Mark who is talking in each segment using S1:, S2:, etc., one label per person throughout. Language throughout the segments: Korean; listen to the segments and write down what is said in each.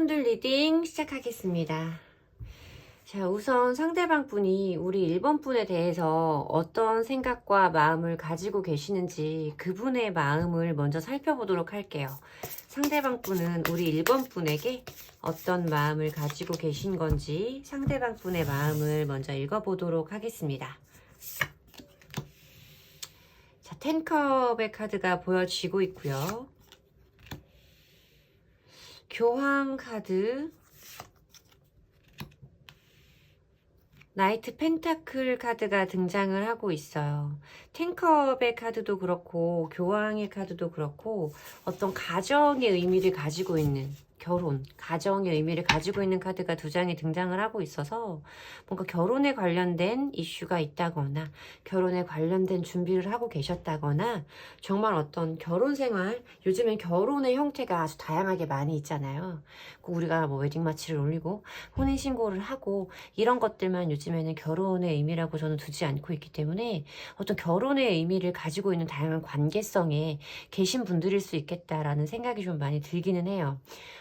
S1: 분들 리딩 시작하겠습니다. 자, 우선 상대방 분이 우리 1번 분에 대해서 어떤 생각과 마음을 가지고 계시는지 그분의 마음을 먼저 살펴보도록 할게요. 상대방 분은 우리 1번 분에게 어떤 마음을 가지고 계신 건지 상대방 분의 마음을 먼저 읽어보도록 하겠습니다. 자, 10컵의 카드가 보여지고 있고요. 교황 카드, 나이트 펜타클 카드가 등장을 하고 있어요. 10컵의 카드도 그렇고 교황의 카드도 그렇고 어떤 가정의 의미를 가지고 있는 결혼, 가정의 의미를 가지고 있는 카드가 두 장이 등장을 하고 있어서 뭔가 결혼에 관련된 이슈가 있다거나 결혼에 관련된 준비를 하고 계셨다거나 정말 어떤 결혼 생활, 요즘엔 결혼의 형태가 아주 다양하게 많이 있잖아요. 우리가 뭐 웨딩 마치를 올리고 혼인신고를 하고 이런 것들만 요즘에는 결혼의 의미라고 저는 두지 않고 있기 때문에 어떤 결혼의 의미를 가지고 있는 다양한 관계성에 계신 분들일 수 있겠다라는 생각이 좀 많이 들기는 해요.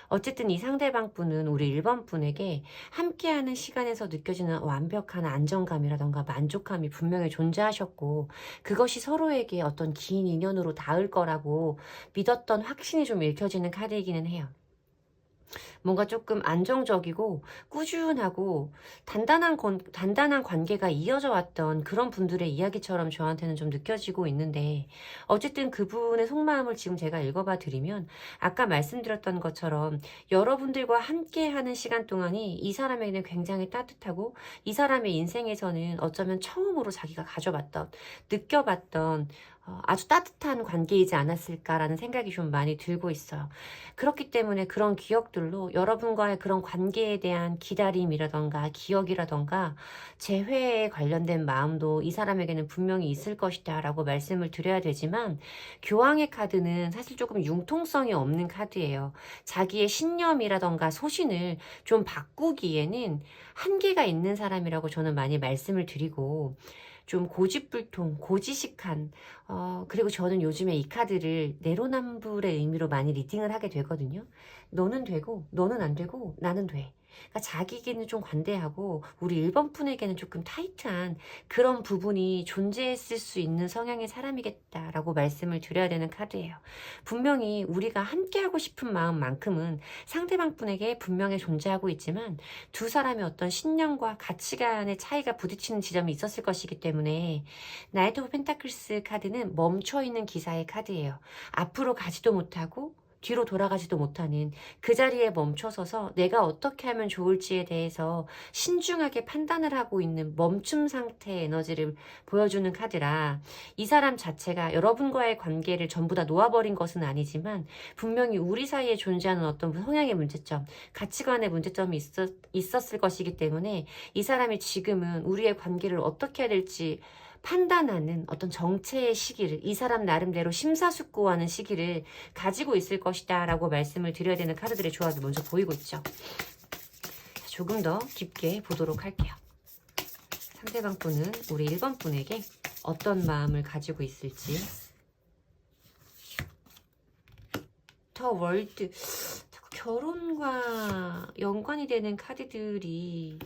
S1: 어쨌든 이 상대방 분은 우리 1번 분에게 함께하는 시간에서 느껴지는 완벽한 안정감이라던가 만족감이 분명히 존재하셨고 그것이 서로에게 어떤 긴 인연으로 닿을 거라고 믿었던 확신이 좀 읽혀지는 카드이기는 해요. 뭔가 조금 안정적이고 꾸준하고 단단한 관계가 이어져 왔던 그런 분들의 이야기처럼 저한테는 좀 느껴지고 있는데 어쨌든 그분의 속마음을 지금 제가 읽어봐 드리면 아까 말씀드렸던 것처럼 여러분들과 함께하는 시간 동안이 이 사람에게는 굉장히 따뜻하고 이 사람의 인생에서는 어쩌면 처음으로 자기가 가져봤던 느껴봤던 아주 따뜻한 관계이지 않았을까라는 생각이 좀 많이 들고 있어요. 그렇기 때문에 그런 기억들로 여러분과의 그런 관계에 대한 기다림이라던가 기억이라던가 재회에 관련된 마음도 이 사람에게는 분명히 있을 것이다 라고 말씀을 드려야 되지만 교황의 카드는 사실 조금 융통성이 없는 카드예요. 자기의 신념이라던가 소신을 좀 바꾸기에는 한계가 있는 사람이라고 저는 많이 말씀을 드리고 좀 고집불통, 고지식한 그리고 저는 요즘에 이 카드를 내로남불의 의미로 많이 리딩을 하게 되거든요. 너는 되고 너는 안 되고 나는 돼. 그러니까 자기에게는 좀 관대하고 우리 1번 분에게는 조금 타이트한 그런 부분이 존재했을 수 있는 성향의 사람이겠다라고 말씀을 드려야 되는 카드예요. 분명히 우리가 함께하고 싶은 마음만큼은 상대방 분에게 분명히 존재하고 있지만 두 사람의 어떤 신념과 가치관의 차이가 부딪히는 지점이 있었을 것이기 때문에 나이트 오브 펜타클스 카드는 멈춰있는 기사의 카드예요. 앞으로 가지도 못하고 뒤로 돌아가지도 못하는 그 자리에 멈춰서서 내가 어떻게 하면 좋을지에 대해서 신중하게 판단을 하고 있는 멈춤 상태의 에너지를 보여주는 카드라 이 사람 자체가 여러분과의 관계를 전부 다 놓아버린 것은 아니지만 분명히 우리 사이에 존재하는 어떤 성향의 문제점, 가치관의 문제점이 있었을 것이기 때문에 이 사람이 지금은 우리의 관계를 어떻게 해야 될지 판단하는 어떤 정체의 시기를 이 사람 나름대로 심사숙고하는 시기를 가지고 있을 것이다 라고 말씀을 드려야 되는 카드들의 조합이 먼저 보이고 있죠. 조금 더 깊게 보도록 할게요. 상대방 분은 우리 1번 분에게 어떤 마음을 가지고 있을지. 더 월드, 결혼과 연관이 되는 카드들이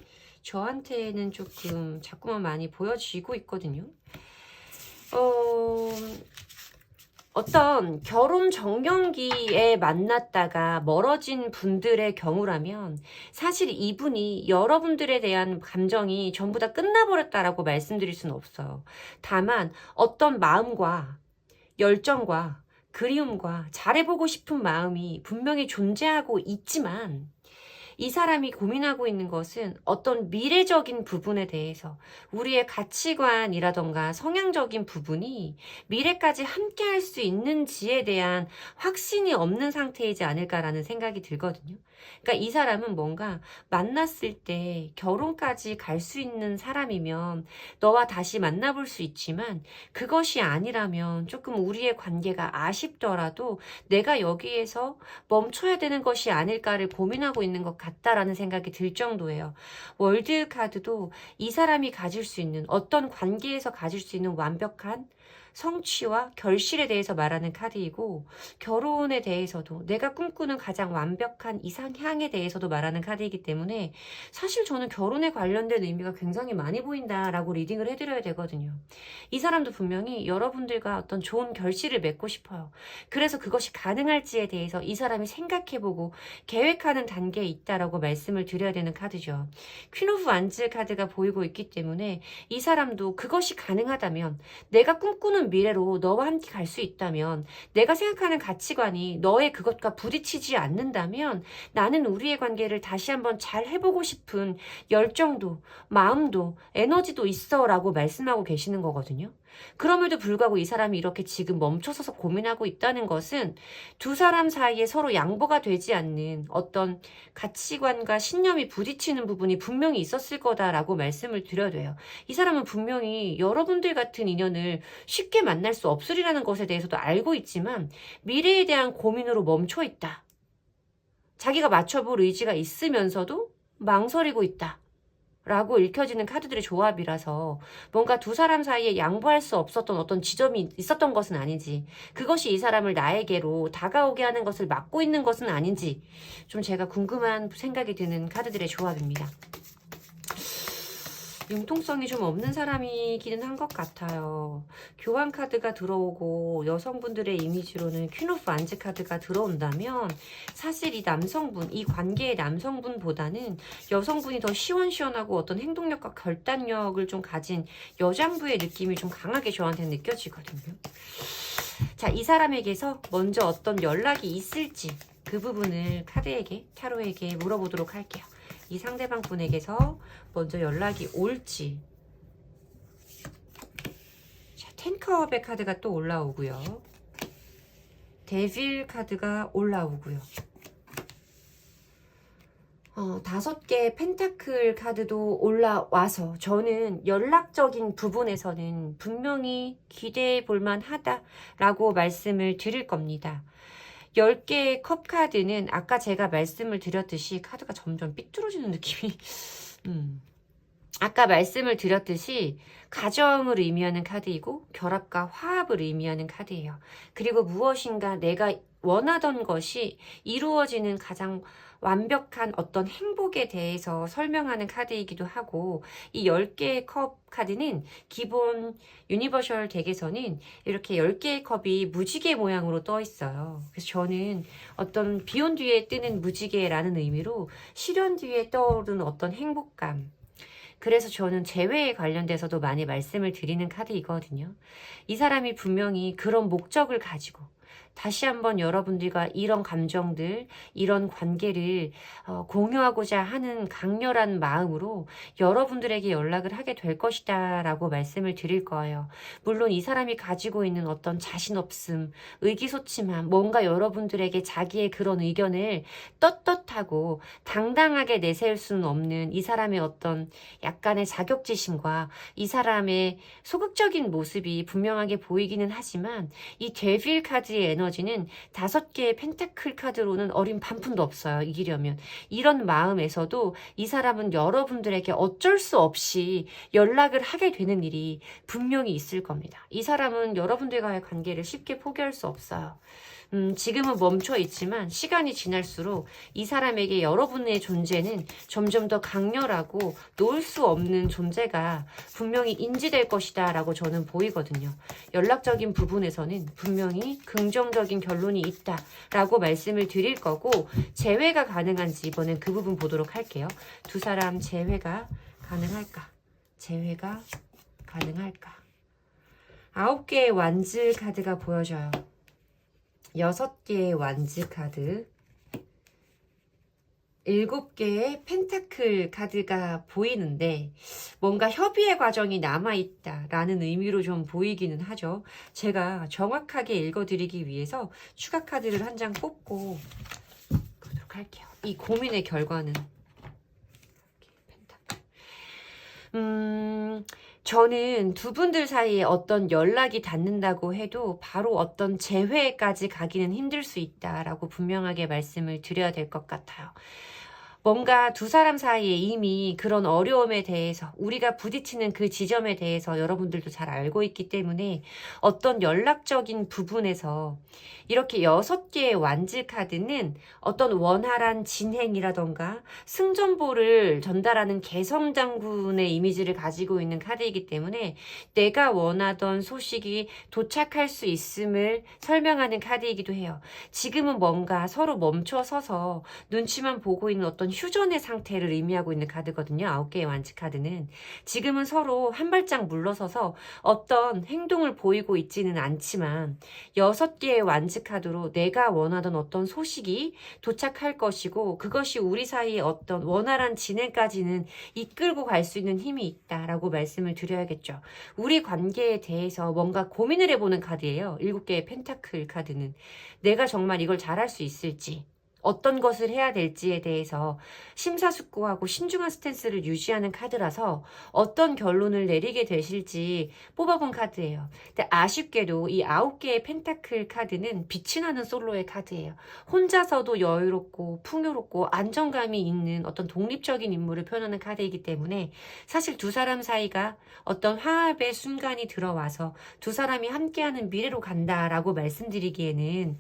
S1: 저한테는 조금 자꾸만 많이 보여지고 있거든요. 어떤 결혼 정년기에 만났다가 멀어진 분들의 경우라면 사실 이분이 여러분들에 대한 감정이 전부 다 끝나버렸다라고 말씀드릴 수는 없어요. 다만 어떤 마음과 열정과 그리움과 잘해보고 싶은 마음이 분명히 존재하고 있지만 이 사람이 고민하고 있는 것은 어떤 미래적인 부분에 대해서 우리의 가치관이라던가 성향적인 부분이 미래까지 함께 할 수 있는지에 대한 확신이 없는 상태이지 않을까라는 생각이 들거든요. 그러니까 이 사람은 뭔가 만났을 때 결혼까지 갈 수 있는 사람이면 너와 다시 만나볼 수 있지만 그것이 아니라면 조금 우리의 관계가 아쉽더라도 내가 여기에서 멈춰야 되는 것이 아닐까를 고민하고 있는 것 같다라는 생각이 들 정도예요. 월드 카드도 이 사람이 가질 수 있는 어떤 관계에서 가질 수 있는 완벽한 성취와 결실에 대해서 말하는 카드이고 결혼에 대해서도 내가 꿈꾸는 가장 완벽한 이상향에 대해서도 말하는 카드이기 때문에 사실 저는 결혼에 관련된 의미가 굉장히 많이 보인다라고 리딩을 해드려야 되거든요. 이 사람도 분명히 여러분들과 어떤 좋은 결실을 맺고 싶어요. 그래서 그것이 가능할지에 대해서 이 사람이 생각해보고 계획하는 단계에 있다라고 말씀을 드려야 되는 카드죠. 퀸 오브 완즈 카드가 보이고 있기 때문에 이 사람도 그것이 가능하다면 내가 꿈꾸는 미래로 너와 함께 갈 수 있다면 내가 생각하는 가치관이 너의 그것과 부딪히지 않는다면 나는 우리의 관계를 다시 한번 잘 해보고 싶은 열정도 마음도 에너지도 있어 라고 말씀하고 계시는 거거든요. 그럼에도 불구하고 이 사람이 이렇게 지금 멈춰서서 고민하고 있다는 것은 두 사람 사이에 서로 양보가 되지 않는 어떤 가치관과 신념이 부딪히는 부분이 분명히 있었을 거다라고 말씀을 드려야 돼요. 이 사람은 분명히 여러분들 같은 인연을 쉽게 만날 수 없으리라는 것에 대해서도 알고 있지만 미래에 대한 고민으로 멈춰 있다. 자기가 맞춰볼 의지가 있으면서도 망설이고 있다. 라고 읽혀지는 카드들의 조합이라서 뭔가 두 사람 사이에 양보할 수 없었던 어떤 지점이 있었던 것은 아닌지 그것이 이 사람을 나에게로 다가오게 하는 것을 막고 있는 것은 아닌지 좀 제가 궁금한 생각이 드는 카드들의 조합입니다. 융통성이 좀 없는 사람이기는 한 것 같아요. 교환 카드가 들어오고 여성분들의 이미지로는 퀸 오브 완즈 카드가 들어온다면 사실 이 남성분, 이 관계의 남성분보다는 여성분이 더 시원시원하고 어떤 행동력과 결단력을 좀 가진 여장부의 느낌이 좀 강하게 저한테 느껴지거든요. 자, 이 사람에게서 먼저 어떤 연락이 있을지 그 부분을 카드에게, 타로에게 물어보도록 할게요. 이 상대방 분에게서 먼저 연락이 올지. 자, 텐컵의 카드가 또 올라오고요. 데빌 카드가 올라오고요. 5개의 펜타클 카드도 올라와서 저는 연락적인 부분에서는 분명히 기대해 볼만 하다라고 말씀을 드릴 겁니다. 10개의 컵 카드는 아까 제가 말씀을 드렸듯이 카드가 점점 삐뚤어지는 느낌이 아까 말씀을 드렸듯이 가정을 의미하는 카드이고 결합과 화합을 의미하는 카드예요. 그리고 무엇인가 내가 원하던 것이 이루어지는 가장 완벽한 어떤 행복에 대해서 설명하는 카드이기도 하고 이 10개의 컵 카드는 기본 유니버셜 덱에서는 이렇게 10개의 컵이 무지개 모양으로 떠 있어요. 그래서 저는 어떤 비온 뒤에 뜨는 무지개라는 의미로 실현 뒤에 떠오르는 어떤 행복감 그래서 저는 재회에 관련돼서도 많이 말씀을 드리는 카드이거든요. 이 사람이 분명히 그런 목적을 가지고 다시 한번 여러분들과 이런 감정들, 이런 관계를 공유하고자 하는 강렬한 마음으로 여러분들에게 연락을 하게 될 것이다 라고 말씀을 드릴 거예요. 물론 이 사람이 가지고 있는 어떤 자신 없음, 의기소침함, 뭔가 여러분들에게 자기의 그런 의견을 떳떳하고 당당하게 내세울 수는 없는 이 사람의 어떤 약간의 자격지심과 이 사람의 소극적인 모습이 분명하게 보이기는 하지만 이 데빌 카드의 에너지는 5개의 펜타클 카드로는 어린 반푼도 없어요. 이기려면. 이런 마음에서도 이 사람은 여러분들에게 어쩔 수 없이 연락을 하게 되는 일이 분명히 있을 겁니다. 이 사람은 여러분들과의 관계를 쉽게 포기할 수 없어요. 지금은 멈춰 있지만 시간이 지날수록 이 사람에게 여러분의 존재는 점점 더 강렬하고 놓을 수 없는 존재가 분명히 인지될 것이다 라고 저는 보이거든요. 연락적인 부분에서는 분명히 긍정적인 결론이 있다 라고 말씀을 드릴 거고, 재회가 가능한지 이번엔 그 부분 보도록 할게요. 두 사람 재회가 가능할까? 재회가 가능할까? 9개의 완즈 카드가 보여져요. 6개의 완즈 카드, 7개의 펜타클 카드가 보이는데 뭔가 협의의 과정이 남아있다라는 의미로 좀 보이기는 하죠. 제가 정확하게 읽어드리기 위해서 추가 카드를 한 장 뽑고 보도록 할게요. 이 고민의 결과는 저는 두 분들 사이에 어떤 연락이 닿는다고 해도 바로 어떤 재회까지 가기는 힘들 수 있다라고 분명하게 말씀을 드려야 될 것 같아요. 뭔가 두 사람 사이에 이미 그런 어려움에 대해서, 우리가 부딪히는 그 지점에 대해서 여러분들도 잘 알고 있기 때문에 어떤 연락적인 부분에서 이렇게 6개의 완즈 카드는 어떤 원활한 진행이라던가 승전보를 전달하는 개성장군의 이미지를 가지고 있는 카드이기 때문에 내가 원하던 소식이 도착할 수 있음을 설명하는 카드이기도 해요. 지금은 뭔가 서로 멈춰서서 눈치만 보고 있는 어떤 휴전의 상태를 의미하고 있는 카드거든요. 9개의 완즈 카드는 지금은 서로 한 발짝 물러서서 어떤 행동을 보이고 있지는 않지만 6개의 완즈 카드로 내가 원하던 어떤 소식이 도착할 것이고, 그것이 우리 사이의 어떤 원활한 진행까지는 이끌고 갈 수 있는 힘이 있다라고 말씀을 드려야겠죠. 우리 관계에 대해서 뭔가 고민을 해보는 카드예요. 7개의 펜타클 카드는 내가 정말 이걸 잘할 수 있을지, 어떤 것을 해야 될지에 대해서 심사숙고하고 신중한 스탠스를 유지하는 카드라서 어떤 결론을 내리게 되실지 뽑아본 카드예요. 근데 아쉽게도 이 9개의 펜타클 카드는 빛이 나는 솔로의 카드예요. 혼자서도 여유롭고 풍요롭고 안정감이 있는 어떤 독립적인 인물을 표현하는 카드이기 때문에 사실 두 사람 사이가 어떤 화합의 순간이 들어와서 두 사람이 함께하는 미래로 간다라고 말씀드리기에는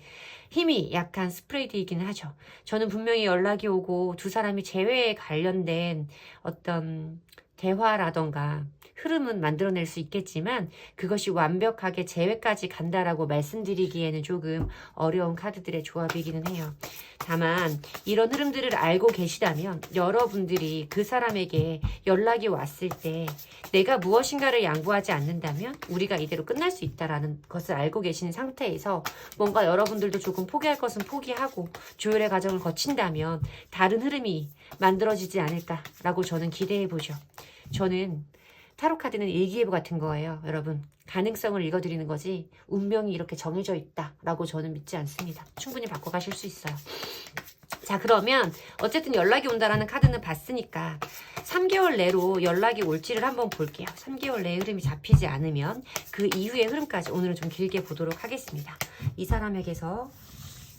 S1: 힘이 약한 스프레이드이기는 하죠. 저는 분명히 연락이 오고 두 사람이 재회에 관련된 어떤 대화라던가 흐름은 만들어낼 수 있겠지만 그것이 완벽하게 재회까지 간다라고 말씀드리기에는 조금 어려운 카드들의 조합이기는 해요. 다만 이런 흐름들을 알고 계시다면 여러분들이 그 사람에게 연락이 왔을 때 내가 무엇인가를 양보하지 않는다면 우리가 이대로 끝날 수 있다라는 것을 알고 계신 상태에서 뭔가 여러분들도 조금 포기할 것은 포기하고 조율의 과정을 거친다면 다른 흐름이 만들어지지 않을까라고 저는 기대해보죠. 저는 타로카드는 일기예보 같은 거예요. 여러분, 가능성을 읽어드리는 거지 운명이 이렇게 정해져 있다라고 저는 믿지 않습니다. 충분히 바꿔가실 수 있어요. 자, 그러면 어쨌든 연락이 온다라는 카드는 봤으니까 3개월 내로 연락이 올지를 한번 볼게요. 3개월 내에 흐름이 잡히지 않으면 그 이후의 흐름까지 오늘은 좀 길게 보도록 하겠습니다. 이 사람에게서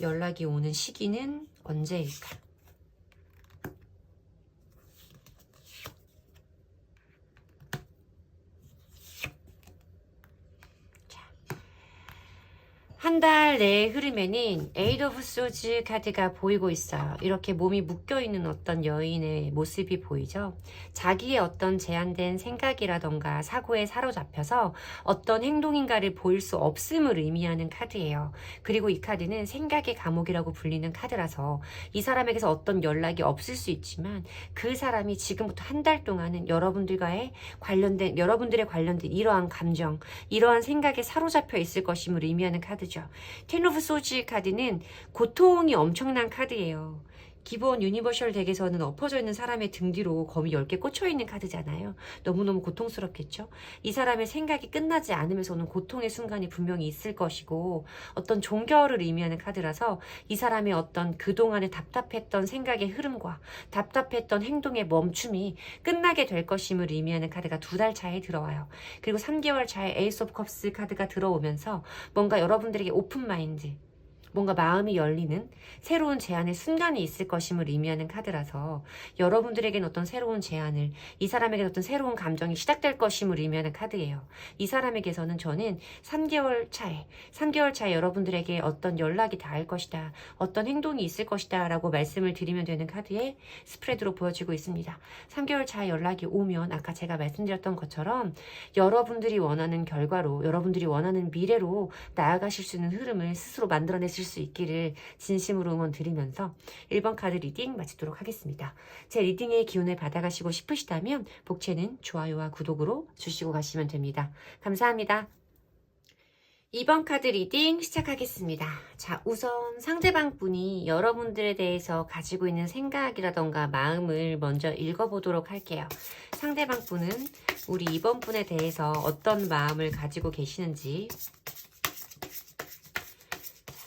S1: 연락이 오는 시기는 언제일까? 한 달 내의 흐름에는 에이드 오브 소즈 카드가 보이고 있어요. 이렇게 몸이 묶여있는 어떤 여인의 모습이 보이죠. 자기의 어떤 제한된 생각이라던가 사고에 사로잡혀서 어떤 행동인가를 보일 수 없음을 의미하는 카드예요. 그리고 이 카드는 생각의 감옥이라고 불리는 카드라서 이 사람에게서 어떤 연락이 없을 수 있지만 그 사람이 지금부터 한 달 동안은 여러분들의 관련된 이러한 감정, 이러한 생각에 사로잡혀 있을 것임을 의미하는 카드죠. 텐 오브 소즈 카드는 고통이 엄청난 카드예요. 기본 유니버셜 덱에서는 엎어져 있는 사람의 등 뒤로 검이 10개 꽂혀 있는 카드잖아요. 너무너무 고통스럽겠죠? 이 사람의 생각이 끝나지 않으면서는 고통의 순간이 분명히 있을 것이고 어떤 종결을 의미하는 카드라서 이 사람의 어떤 그동안에 답답했던 생각의 흐름과 답답했던 행동의 멈춤이 끝나게 될 것임을 의미하는 카드가 2달 차에 들어와요. 그리고 3개월 차에 에이스 오브 컵스 카드가 들어오면서 뭔가 여러분들에게 오픈 마인드, 뭔가 마음이 열리는 새로운 제안의 순간이 있을 것임을 의미하는 카드라서 여러분들에게는 어떤 새로운 제안을, 이 사람에게 어떤 새로운 감정이 시작될 것임을 의미하는 카드예요. 이 사람에게서는 저는 3개월 차에 여러분들에게 어떤 연락이 닿을 것이다, 어떤 행동이 있을 것이다 라고 말씀을 드리면 되는 카드의 스프레드로 보여지고 있습니다. 3개월 차에 연락이 오면 아까 제가 말씀드렸던 것처럼 여러분들이 원하는 결과로, 여러분들이 원하는 미래로 나아가실 수 있는 흐름을 스스로 만들어내실 수 있기를 진심으로 응원 드리면서 1번 카드 리딩 마치도록 하겠습니다. 제 리딩의 기운을 받아가시고 싶으시다면 복채는 좋아요와 구독으로 주시고 가시면 됩니다. 감사합니다. 2번 카드 리딩 시작하겠습니다. 자, 우선 상대방 분이 여러분들에 대해서 가지고 있는 생각이라던가 마음을 먼저 읽어보도록 할게요. 상대방 분은 우리 2번 분에 대해서 어떤 마음을 가지고 계시는지,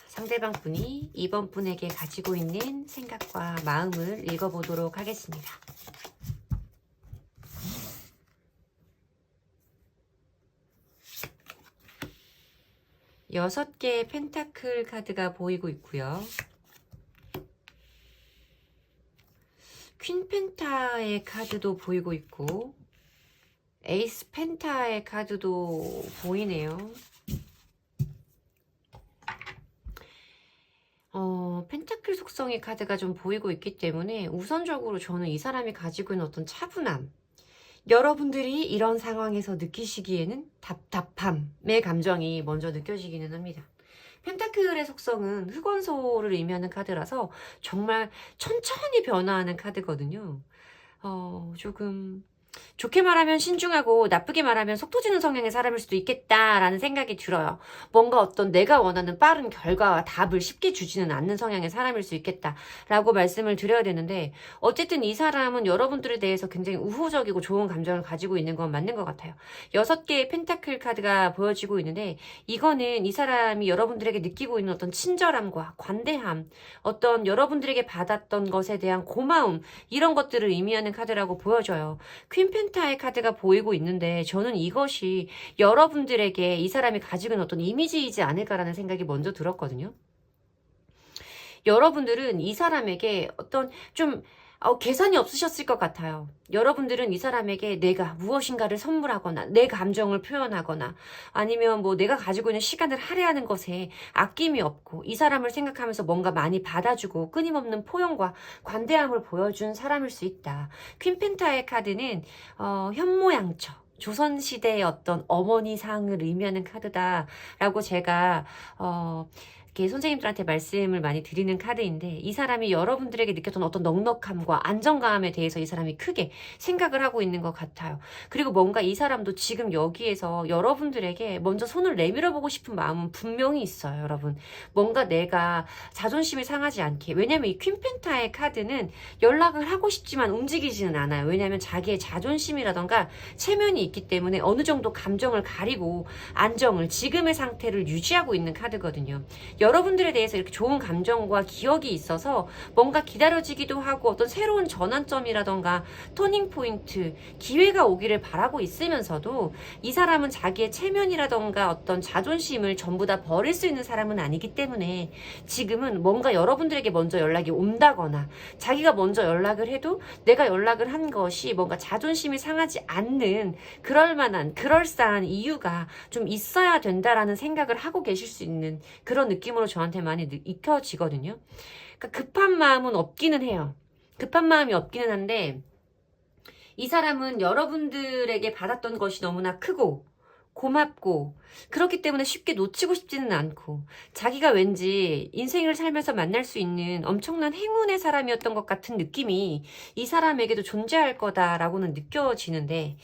S1: 상대방 분이 2번 분에게 가지고 있는 생각과 마음을 읽어보도록 하겠습니다. 여섯 개의 펜타클 카드가 보이고 있고요. 퀸 펜타의 카드도 보이고 있고 에이스 펜타의 카드도 보이네요. 펜타클 속성의 카드가 좀 보이고 있기 때문에 우선적으로 저는 이 사람이 가지고 있는 어떤 차분함, 여러분들이 이런 상황에서 느끼시기에는 답답함의 감정이 먼저 느껴지기는 합니다. 펜타클의 속성은 흑원소를 의미하는 카드라서 정말 천천히 변화하는 카드거든요. 조금 좋게 말하면 신중하고 나쁘게 말하면 속도 지는 성향의 사람일 수도 있겠다라는 생각이 들어요. 뭔가 어떤 내가 원하는 빠른 결과와 답을 쉽게 주지는 않는 성향의 사람일 수 있겠다라고 말씀을 드려야 되는데, 어쨌든 이 사람은 여러분들에 대해서 굉장히 우호적이고 좋은 감정을 가지고 있는 건 맞는 것 같아요. 6개의 펜타클 카드가 보여지고 있는데, 이거는 이 사람이 여러분들에게 느끼고 있는 어떤 친절함과 관대함, 어떤 여러분들에게 받았던 것에 대한 고마움, 이런 것들을 의미하는 카드라고 보여져요. 퀸 펜타의 카드가 보이고 있는데 저는 이것이 여러분들에게 이 사람이 가지고 있는 어떤 이미지이지 않을까라는 생각이 먼저 들었거든요. 여러분들은 이 사람에게 어떤 좀 계산이 없으셨을 것 같아요. 여러분들은 이 사람에게 내가 무엇인가를 선물하거나 내 감정을 표현하거나 아니면 뭐 내가 가지고 있는 시간을 할애하는 것에 아낌이 없고 이 사람을 생각하면서 뭔가 많이 받아주고 끊임없는 포용과 관대함을 보여준 사람일 수 있다. 퀸 펜타의 카드는 현모양처, 조선시대의 어떤 어머니 상을 의미하는 카드다라고 제가 이렇게 선생님들한테 말씀을 많이 드리는 카드인데, 이 사람이 여러분들에게 느꼈던 어떤 넉넉함과 안정감에 대해서 이 사람이 크게 생각을 하고 있는 것 같아요. 그리고 뭔가 이 사람도 지금 여기에서 여러분들에게 먼저 손을 내밀어 보고 싶은 마음은 분명히 있어요, 여러분. 뭔가 내가 자존심이 상하지 않게. 왜냐면 이 퀸펜타의 카드는 연락을 하고 싶지만 움직이지는 않아요. 왜냐면 자기의 자존심이라던가 체면이 있기 때문에 어느 정도 감정을 가리고 안정을, 지금의 상태를 유지하고 있는 카드거든요. 여러분들에 대해서 이렇게 좋은 감정과 기억이 있어서 뭔가 기다려지기도 하고 어떤 새로운 전환점이라던가 터닝포인트, 기회가 오기를 바라고 있으면서도 이 사람은 자기의 체면이라던가 어떤 자존심을 전부 다 버릴 수 있는 사람은 아니기 때문에 지금은 뭔가 여러분들에게 먼저 연락이 온다거나 자기가 먼저 연락을 해도 내가 연락을 한 것이 뭔가 자존심이 상하지 않는 그럴 만한, 그럴싸한 이유가 좀 있어야 된다라는 생각을 하고 계실 수 있는 그런 느낌으로 저한테 많이 익혀지거든요. 그러니까 급한 마음은 없기는 해요. 급한 마음이 없기는 한데 이 사람은 여러분들에게 받았던 것이 너무나 크고 고맙고 그렇기 때문에 쉽게 놓치고 싶지는 않고 자기가 왠지 인생을 살면서 만날 수 있는 엄청난 행운의 사람이었던 것 같은 느낌이 이 사람에게도 존재할 거다라고는 느껴지는데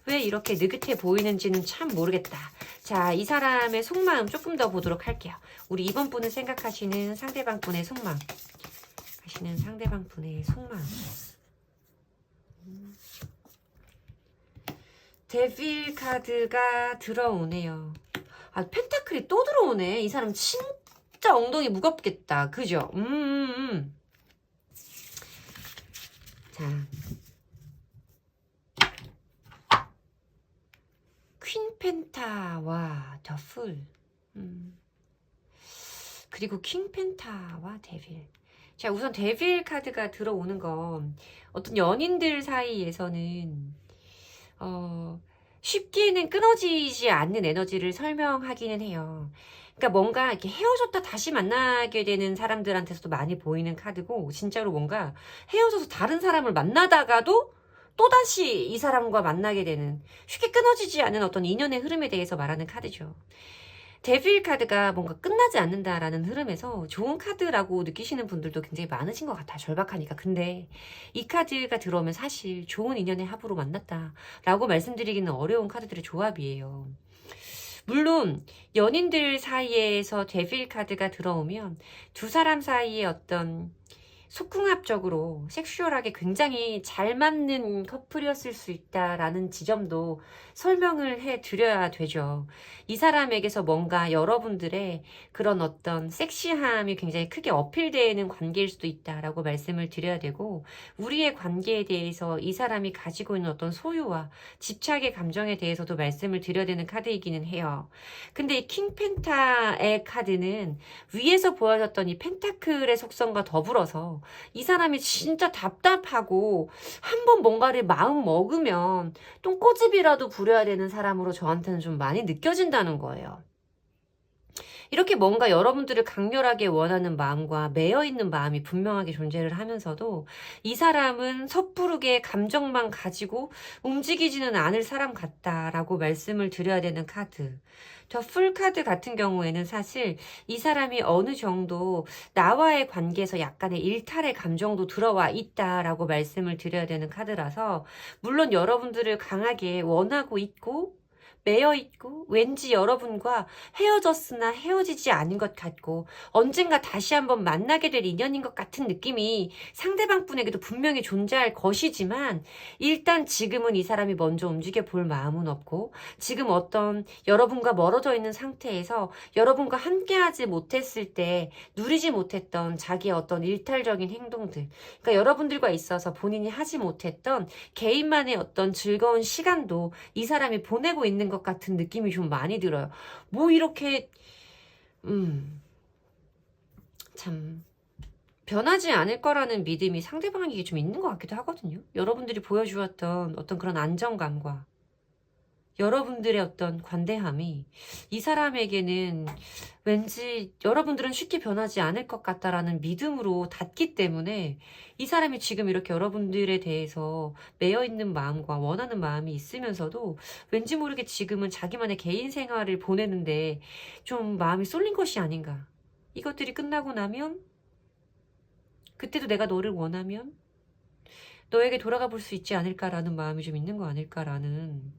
S1: 왜 이렇게 느긋해 보이는지는 참 모르겠다. 자, 이 사람의 속마음 조금 더 보도록 할게요. 우리 이번 분을 생각하시는 상대방 분의 속마음. 데빌 카드가 들어오네요. 펜타클이 또 들어오네. 이 사람 진짜 엉덩이 무겁겠다. 그죠? 자. 퀸 펜타와 더 풀. 그리고 킹펜타와 데빌. 자, 우선 데빌 카드가 들어오는 건 어떤 연인들 사이에서는 쉽게는 끊어지지 않는 에너지를 설명하기는 해요. 그러니까 뭔가 이렇게 헤어졌다 다시 만나게 되는 사람들한테서도 많이 보이는 카드고, 진짜로 뭔가 헤어져서 다른 사람을 만나다가도 또다시 이 사람과 만나게 되는, 쉽게 끊어지지 않는 어떤 인연의 흐름에 대해서 말하는 카드죠. 데빌 카드가 뭔가 끝나지 않는다라는 흐름에서 좋은 카드라고 느끼시는 분들도 굉장히 많으신 것 같아요. 절박하니까. 근데 이 카드가 들어오면 사실 좋은 인연의 합으로 만났다라고 말씀드리기는 어려운 카드들의 조합이에요. 물론 연인들 사이에서 데빌 카드가 들어오면 두 사람 사이에 어떤 속궁합적으로 섹슈얼하게 굉장히 잘 맞는 커플이었을 수 있다라는 지점도 설명을 해 드려야 되죠. 이 사람에게서 뭔가 여러분들의 그런 어떤 섹시함이 굉장히 크게 어필되는 관계일 수도 있다라고 말씀을 드려야 되고, 우리의 관계에 대해서 이 사람이 가지고 있는 어떤 소유와 집착의 감정에 대해서도 말씀을 드려야 되는 카드이기는 해요. 근데 이 킹펜타의 카드는 위에서 보여줬던 이 펜타클의 속성과 더불어서 이 사람이 진짜 답답하고 한번 뭔가를 마음 먹으면 똥꼬집이라도 부려야 되는 사람으로 저한테는 좀 많이 느껴진다는 거예요. 이렇게 뭔가 여러분들을 강렬하게 원하는 마음과 매여있는 마음이 분명하게 존재를 하면서도 이 사람은 섣부르게 감정만 가지고 움직이지는 않을 사람 같다라고 말씀을 드려야 되는 카드. 저 풀카드 같은 경우에는 사실 이 사람이 어느 정도 나와의 관계에서 약간의 일탈의 감정도 들어와 있다라고 말씀을 드려야 되는 카드라서, 물론 여러분들을 강하게 원하고 있고 매여있고 왠지 여러분과 헤어졌으나 헤어지지 않은 것 같고 언젠가 다시 한번 만나게 될 인연인 것 같은 느낌이 상대방 분에게도 분명히 존재할 것이지만, 일단 지금은 이 사람이 먼저 움직여 볼 마음은 없고, 지금 어떤 여러분과 멀어져 있는 상태에서 여러분과 함께하지 못했을 때 누리지 못했던 자기의 어떤 일탈적인 행동들, 그러니까 여러분들과 있어서 본인이 하지 못했던 개인만의 어떤 즐거운 시간도 이 사람이 보내고 있는 것 같은 느낌이 좀 많이 들어요. 뭐 이렇게 참 변하지 않을 거라는 믿음이 상대방에게 좀 있는 것 같기도 하거든요. 여러분들이 보여주었던 어떤 그런 안정감과 여러분들의 어떤 관대함이 이 사람에게는 왠지 여러분들은 쉽게 변하지 않을 것 같다라는 믿음으로 닿기 때문에, 이 사람이 지금 이렇게 여러분들에 대해서 매여있는 마음과 원하는 마음이 있으면서도 왠지 모르게 지금은 자기만의 개인 생활을 보내는데 좀 마음이 쏠린 것이 아닌가. 이것들이 끝나고 나면, 그때도 내가 너를 원하면 너에게 돌아가 볼 수 있지 않을까라는 마음이 좀 있는 거 아닐까라는,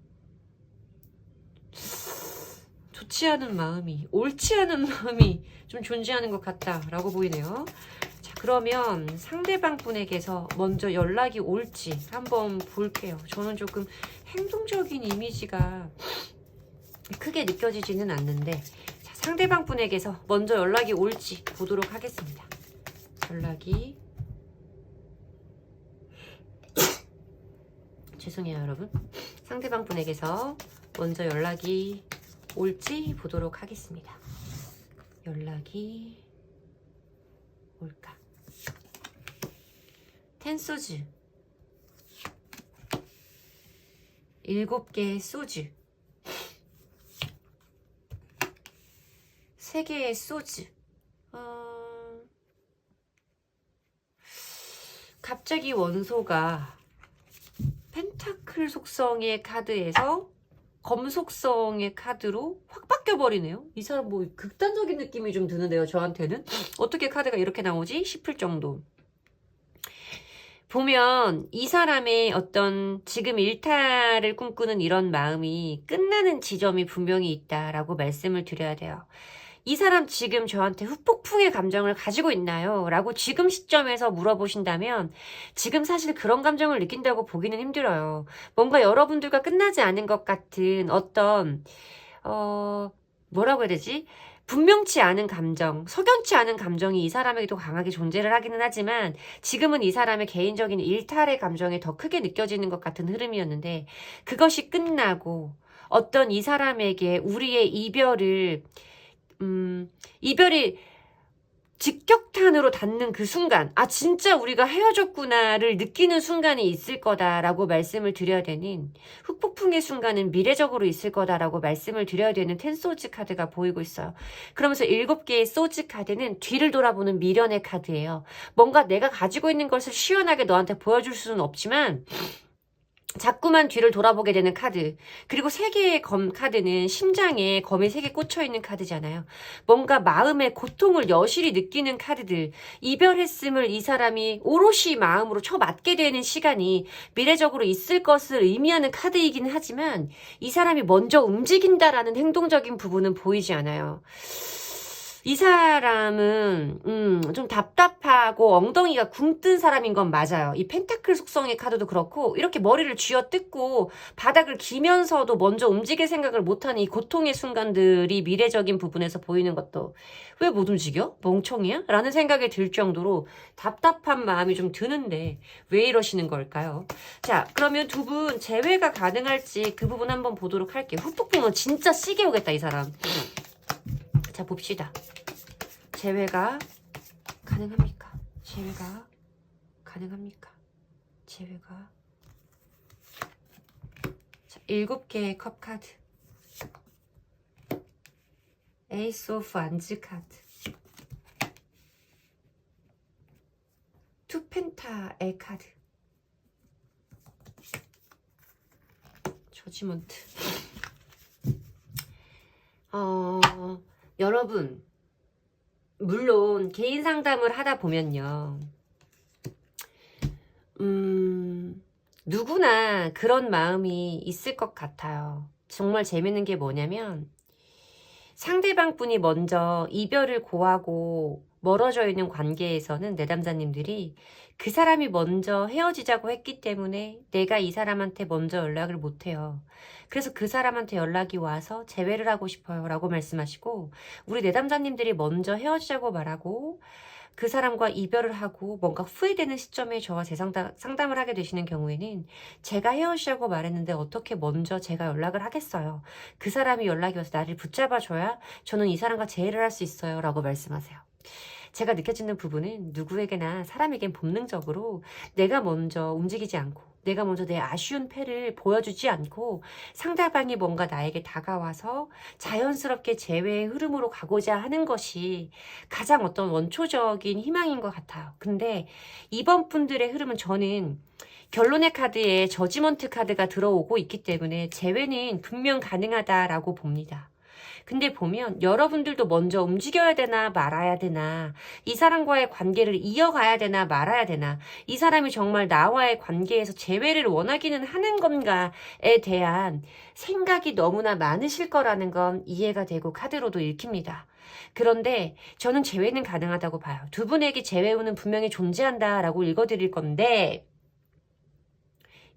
S1: 좋지 않은 마음이, 옳지 않은 마음이 좀 존재하는 것 같다라고 보이네요. 자, 그러면 상대방 분에게서 먼저 연락이 올지 한번 볼게요. 저는 조금 행동적인 이미지가 크게 느껴지지는 않는데, 자, 상대방 분에게서 먼저 연락이 올지 보도록 하겠습니다. 연락이 죄송해요 여러분. 상대방 분에게서 먼저 연락이 올지 보도록 하겠습니다. 연락이 올까? 텐소즈, 7개의 소주, 3개의 소주. 갑자기 원소가 펜타클 속성의 카드에서 검 속성의 카드로 확 바뀌어버리네요. 이 사람 뭐 극단적인 느낌이 좀 드는데요. 저한테는. 어떻게 카드가 이렇게 나오지? 싶을 정도. 보면 이 사람의 어떤 지금 일탈을 꿈꾸는 이런 마음이 끝나는 지점이 분명히 있다라고 말씀을 드려야 돼요. 이 사람 지금 저한테 후폭풍의 감정을 가지고 있나요? 라고 지금 시점에서 물어보신다면 지금 사실 그런 감정을 느낀다고 보기는 힘들어요. 뭔가 여러분들과 끝나지 않은 것 같은 어떤 뭐라고 해야 되지? 분명치 않은 감정, 석연치 않은 감정이 이 사람에게도 강하게 존재를 하기는 하지만 지금은 이 사람의 개인적인 일탈의 감정이 더 크게 느껴지는 것 같은 흐름이었는데, 그것이 끝나고 어떤 이 사람에게 우리의 이별이 직격탄으로 닿는 그 순간, 아 진짜 우리가 헤어졌구나를 느끼는 순간이 있을 거다라고 말씀을 드려야 되는, 후폭풍의 순간은 미래적으로 있을 거다라고 말씀을 드려야 되는 10 소즈 카드가 보이고 있어요. 그러면서 7개의 소즈 카드는 뒤를 돌아보는 미련의 카드예요. 뭔가 내가 가지고 있는 것을 시원하게 너한테 보여줄 수는 없지만 자꾸만 뒤를 돌아보게 되는 카드. 그리고 3개의 검 카드는 심장에 검이 3개 꽂혀있는 카드잖아요. 뭔가 마음의 고통을 여실히 느끼는 카드들. 이별했음을 이 사람이 오롯이 마음으로 쳐맞게 되는 시간이 미래적으로 있을 것을 의미하는 카드이긴 하지만 이 사람이 먼저 움직인다라는 행동적인 부분은 보이지 않아요. 이 사람은 좀 답답하고 엉덩이가 굼뜬 사람인 건 맞아요. 이 펜타클 속성의 카드도 그렇고 이렇게 머리를 쥐어뜯고 바닥을 기면서도 먼저 움직일 생각을 못하는 이 고통의 순간들이 미래적인 부분에서 보이는 것도, 왜 못 움직여? 멍청이야? 라는 생각이 들 정도로 답답한 마음이 좀 드는데 왜 이러시는 걸까요? 자, 그러면 두 분 재회가 가능할지 그 부분 한번 보도록 할게요. 후폭풍은 진짜 시게 오겠다, 이 사람. 자, 봅시다. 재회가 가능합니까? 재회가 가능합니까? 재회가. 자, 7개의 컵 카드. 에이스 오브 안즈 카드. 투 펜타의 카드. 저지먼트. 여러분, 물론 개인 상담을 하다 보면요, 누구나 그런 마음이 있을 것 같아요. 정말 재밌는 게 뭐냐면 상대방 분이 먼저 이별을 고하고 멀어져 있는 관계에서는 내담자님들이 그 사람이 먼저 헤어지자고 했기 때문에 내가 이 사람한테 먼저 연락을 못해요. 그래서 그 사람한테 연락이 와서 재회를 하고 싶어요 라고 말씀하시고, 우리 내담자님들이 먼저 헤어지자고 말하고 그 사람과 이별을 하고 뭔가 후회되는 시점에 저와 상담을 하게 되시는 경우에는 제가 헤어지자고 말했는데 어떻게 먼저 제가 연락을 하겠어요. 그 사람이 연락이 와서 나를 붙잡아줘야 저는 이 사람과 재회를 할 수 있어요 라고 말씀하세요. 제가 느껴지는 부분은 누구에게나 사람에겐 본능적으로 내가 먼저 움직이지 않고 내가 먼저 내 아쉬운 패를 보여주지 않고 상대방이 뭔가 나에게 다가와서 자연스럽게 재회의 흐름으로 가고자 하는 것이 가장 어떤 원초적인 희망인 것 같아요. 근데 이번 분들의 흐름은 저는 결론의 카드에 저지먼트 카드가 들어오고 있기 때문에 재회는 분명 가능하다라고 봅니다. 근데 보면 여러분들도 먼저 움직여야 되나 말아야 되나, 이 사람과의 관계를 이어가야 되나 말아야 되나, 이 사람이 정말 나와의 관계에서 재회를 원하기는 하는 건가에 대한 생각이 너무나 많으실 거라는 건 이해가 되고 카드로도 읽힙니다. 그런데 저는 재회는 가능하다고 봐요. 두 분에게 재회운은 분명히 존재한다라고 읽어드릴 건데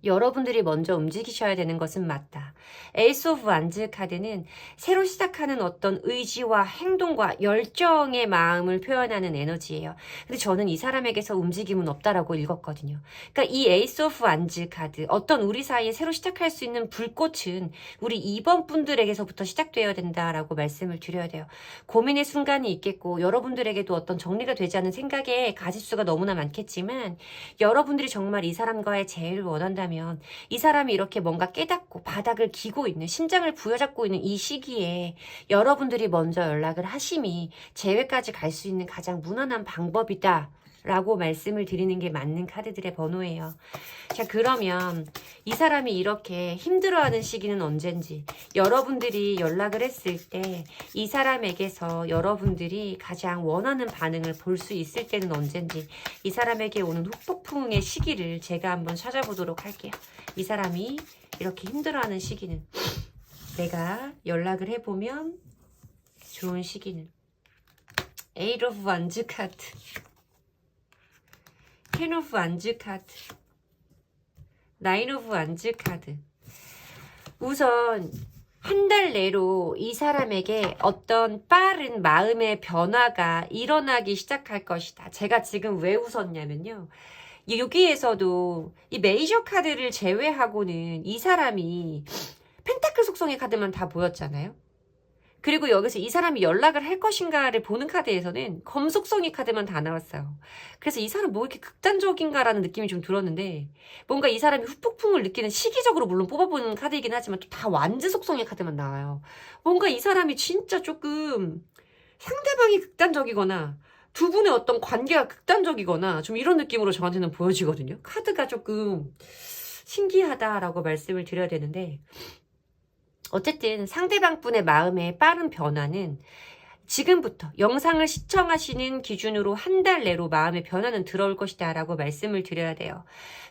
S1: 여러분들이 먼저 움직이셔야 되는 것은 맞다. 에이스 오브 완즈 카드는 새로 시작하는 어떤 의지와 행동과 열정의 마음을 표현하는 에너지예요. 근데 저는 이 사람에게서 움직임은 없다라고 읽었거든요. 그러니까 이 에이스 오브 완즈 카드, 어떤 우리 사이에 새로 시작할 수 있는 불꽃은 우리 2번 분들에게서부터 시작되어야 된다라고 말씀을 드려야 돼요. 고민의 순간이 있겠고 여러분들에게도 어떤 정리가 되지 않은 생각에 가짓수가 너무나 많겠지만 여러분들이 정말 이 사람과의 재회를 원한다면 이 사람이 이렇게 뭔가 깨닫고 바닥을 기고 있는, 심장을 부여잡고 있는 이 시기에 여러분들이 먼저 연락을 하심이 재회까지 갈 수 있는 가장 무난한 방법이다 라고 말씀을 드리는 게 맞는 카드들의 번호예요. 자, 그러면 이 사람이 이렇게 힘들어하는 시기는 언젠지, 여러분들이 연락을 했을 때 이 사람에게서 여러분들이 가장 원하는 반응을 볼 수 있을 때는 언젠지, 이 사람에게 오는 후폭풍의 시기를 제가 한번 찾아보도록 할게요. 이 사람이 이렇게 힘들어하는 시기는, 내가 연락을 해보면 좋은 시기는 에이트 오브 완즈 카드, 10 오브 완즈 카드, 9 오브 완즈 카드. 우선 한 달 내로 이 사람에게 어떤 빠른 마음의 변화가 일어나기 시작할 것이다. 제가 지금 왜 웃었냐면요, 여기에서도 이 메이저 카드를 제외하고는 이 사람이 펜타클 속성의 카드만 다 보였잖아요. 그리고 여기서 이 사람이 연락을 할 것인가를 보는 카드에서는 검속성의 카드만 다 나왔어요. 그래서 이 사람 뭐 이렇게 극단적인가라는 느낌이 좀 들었는데 뭔가 이 사람이 후폭풍을 느끼는 시기적으로 물론 뽑아보는 카드이긴 하지만 또 다 완즈 속성의 카드만 나와요. 뭔가 이 사람이 진짜 조금 상대방이 극단적이거나 두 분의 어떤 관계가 극단적이거나 좀 이런 느낌으로 저한테는 보여지거든요. 카드가 조금 신기하다라고 말씀을 드려야 되는데 어쨌든 상대방 분의 마음의 빠른 변화는 지금부터 영상을 시청하시는 기준으로 한 달 내로 마음의 변화는 들어올 것이다 라고 말씀을 드려야 돼요.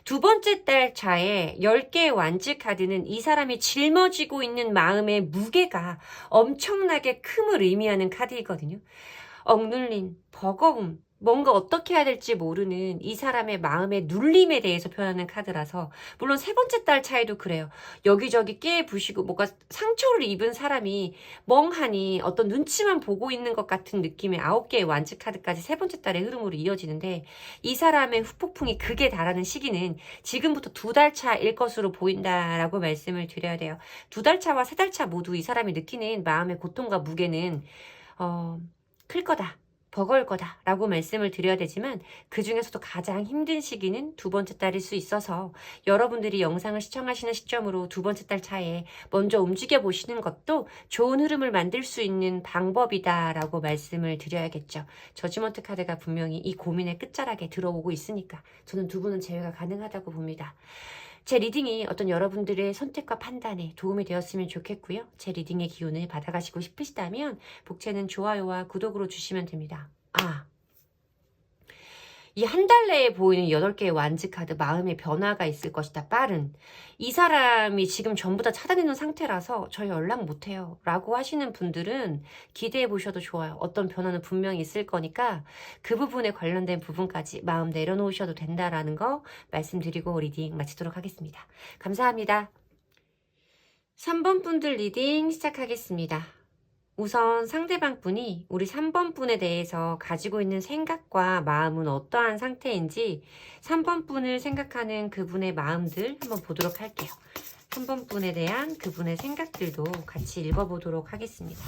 S1: 두 번째 달 차에 10개의 완즈 카드는 이 사람이 짊어지고 있는 마음의 무게가 엄청나게 큼을 의미하는 카드이거든요. 억눌림, 버거움, 뭔가 어떻게 해야 될지 모르는 이 사람의 마음의 눌림에 대해서 표현하는 카드라서 물론 세 번째 달 차에도 그래요. 여기저기 깨부시고 뭔가 상처를 입은 사람이 멍하니 어떤 눈치만 보고 있는 것 같은 느낌의 9개의 완즈 카드까지 세 번째 달의 흐름으로 이어지는데 이 사람의 후폭풍이 극에 달하는 시기는 지금부터 2달 차일 것으로 보인다라고 말씀을 드려야 돼요. 2달 차와 3달 차 모두 이 사람이 느끼는 마음의 고통과 무게는 클 거다. 버거울 거다 라고 말씀을 드려야 되지만 그 중에서도 가장 힘든 시기는 두 번째 달일 수 있어서 여러분들이 영상을 시청하시는 시점으로 두 번째 달 차에 먼저 움직여 보시는 것도 좋은 흐름을 만들 수 있는 방법이다 라고 말씀을 드려야겠죠. 저지먼트 카드가 분명히 이 고민의 끝자락에 들어오고 있으니까 저는 두 분은 제외가 가능하다고 봅니다. 제 리딩이 어떤 여러분들의 선택과 판단에 도움이 되었으면 좋겠고요. 제 리딩의 기운을 받아가시고 싶으시다면 복채는 좋아요와 구독으로 주시면 됩니다. 이 한 달 내에 보이는 8개의 완즈 카드 마음의 변화가 있을 것이다. 빠른. 이 사람이 지금 전부 다 차단해놓은 상태라서 저 연락 못해요 라고 하시는 분들은 기대해 보셔도 좋아요. 어떤 변화는 분명히 있을 거니까 그 부분에 관련된 부분까지 마음 내려놓으셔도 된다라는 거 말씀드리고 리딩 마치도록 하겠습니다. 감사합니다. 3번 분들 리딩 시작하겠습니다. 우선 상대방 분이 우리 3번 분에 대해서 가지고 있는 생각과 마음은 어떠한 상태인지 3번 분을 생각하는 그분의 마음들 한번 보도록 할게요. 3번 분에 대한 그분의 생각들도 같이 읽어보도록 하겠습니다.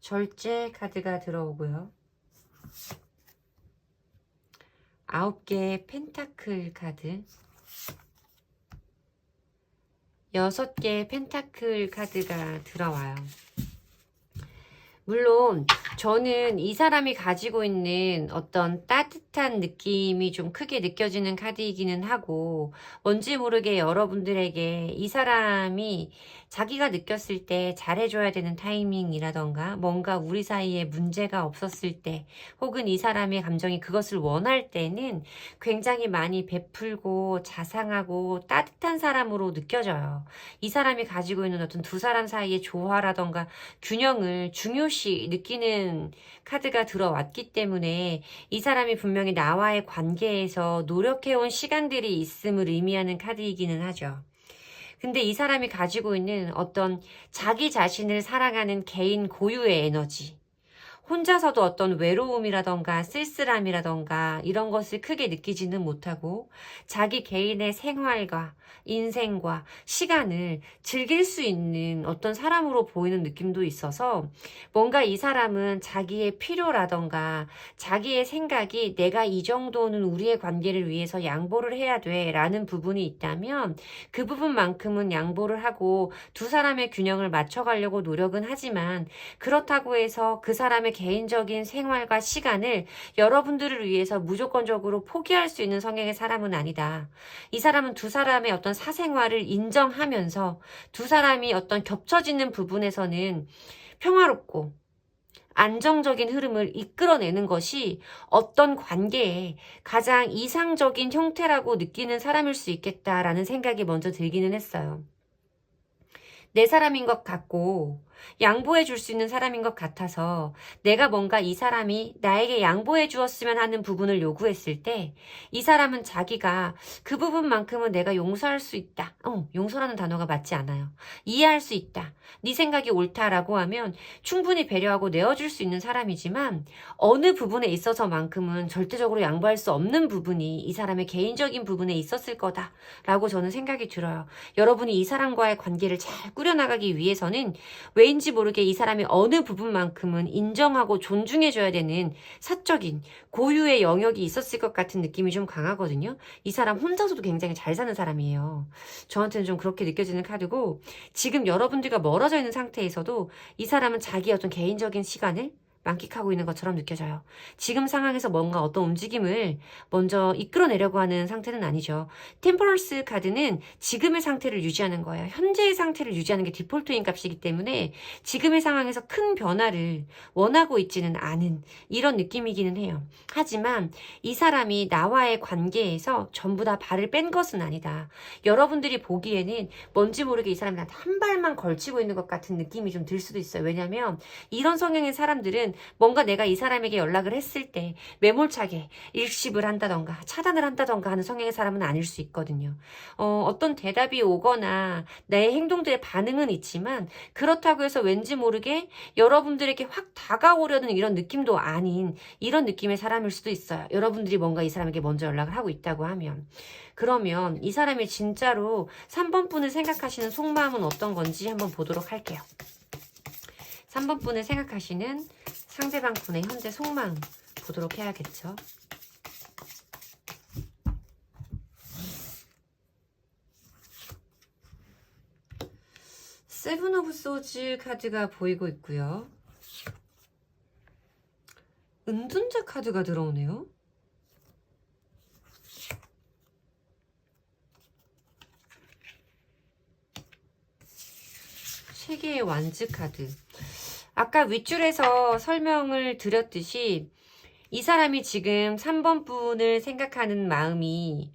S1: 절제 카드가 들어오고요. 9개의 펜타클 카드, 6개의 펜타클 카드가 들어와요. 물론 저는 이 사람이 가지고 있는 어떤 따뜻한 느낌이 좀 크게 느껴지는 카드이기는 하고 뭔지 모르게 여러분들에게 이 사람이 자기가 느꼈을 때 잘해줘야 되는 타이밍이라던가 뭔가 우리 사이에 문제가 없었을 때 혹은 이 사람의 감정이 그것을 원할 때는 굉장히 많이 베풀고 자상하고 따뜻한 사람으로 느껴져요. 이 사람이 가지고 있는 어떤 두 사람 사이의 조화라던가 균형을 중요시 느끼는 카드가 들어왔기 때문에 이 사람이 분명히 나와의 관계에서 노력해온 시간들이 있음을 의미하는 카드이기는 하죠. 근데 이 사람이 가지고 있는 어떤 자기 자신을 사랑하는 개인 고유의 에너지, 혼자서도 어떤 외로움이라던가 쓸쓸함이라던가 이런 것을 크게 느끼지는 못하고 자기 개인의 생활과 인생과 시간을 즐길 수 있는 어떤 사람으로 보이는 느낌도 있어서 뭔가 이 사람은 자기의 필요라던가 자기의 생각이 내가 이 정도는 우리의 관계를 위해서 양보를 해야 돼 라는 부분이 있다면 그 부분만큼은 양보를 하고 두 사람의 균형을 맞춰가려고 노력은 하지만 그렇다고 해서 그 사람의 개인적인 생활과 시간을 여러분들을 위해서 무조건적으로 포기할 수 있는 성향의 사람은 아니다. 이 사람은 두 사람의 어떤 사생활을 인정하면서 두 사람이 어떤 겹쳐지는 부분에서는 평화롭고 안정적인 흐름을 이끌어내는 것이 어떤 관계의 가장 이상적인 형태라고 느끼는 사람일 수 있겠다라는 생각이 먼저 들기는 했어요. 내 사람인 것 같고 양보해 줄 수 있는 사람인 것 같아서 내가 뭔가 이 사람이 나에게 양보해 주었으면 하는 부분을 요구했을 때 이 사람은 자기가 그 부분만큼은 내가 용서할 수 있다. 용서라는 단어가 맞지 않아요. 이해할 수 있다. 네 생각이 옳다라고 하면 충분히 배려하고 내어줄 수 있는 사람이지만 어느 부분에 있어서만큼은 절대적으로 양보할 수 없는 부분이 이 사람의 개인적인 부분에 있었을 거다라고 저는 생각이 들어요. 여러분이 이 사람과의 관계를 잘 꾸려나가기 위해서는 왜인지 모르게 이 사람이 어느 부분만큼은 인정하고 존중해줘야 되는 사적인 고유의 영역이 있었을 것 같은 느낌이 좀 강하거든요. 이 사람 혼자서도 굉장히 잘 사는 사람이에요. 저한테는 좀 그렇게 느껴지는 카드고 지금 여러분들과 멀어져 있는 상태에서도 이 사람은 자기 어떤 개인적인 시간을 만끽하고 있는 것처럼 느껴져요. 지금 상황에서 뭔가 어떤 움직임을 먼저 이끌어내려고 하는 상태는 아니죠. 템퍼런스 카드는 지금의 상태를 유지하는 거예요. 현재의 상태를 유지하는 게 디폴트인 값이기 때문에 지금의 상황에서 큰 변화를 원하고 있지는 않은 이런 느낌이기는 해요. 하지만 이 사람이 나와의 관계에서 전부 다 발을 뺀 것은 아니다. 여러분들이 보기에는 뭔지 모르게 이 사람이 나한테 한 발만 걸치고 있는 것 같은 느낌이 좀 들 수도 있어요. 왜냐하면 이런 성향의 사람들은 뭔가 내가 이 사람에게 연락을 했을 때 매몰차게 일십을 한다던가 차단을 한다던가 하는 성향의 사람은 아닐 수 있거든요. 어떤 대답이 오거나 내 행동들의 반응은 있지만 그렇다고 해서 왠지 모르게 여러분들에게 확 다가오려는 이런 느낌도 아닌 이런 느낌의 사람일 수도 있어요. 여러분들이 뭔가 이 사람에게 먼저 연락을 하고 있다고 하면. 그러면 이 사람이 진짜로 3번 분을 생각하시는 속마음은 어떤 건지 한번 보도록 할게요. 3번 분을 생각하시는 상대방 분의 현재 속마음 보도록 해야겠죠. 세븐 오브 소즈 카드가 보이고 있고요. 은둔자 카드가 들어오네요. 세 개의 완즈 카드. 아까 윗줄에서 설명을 드렸듯이 이 사람이 지금 3번 분을 생각하는 마음이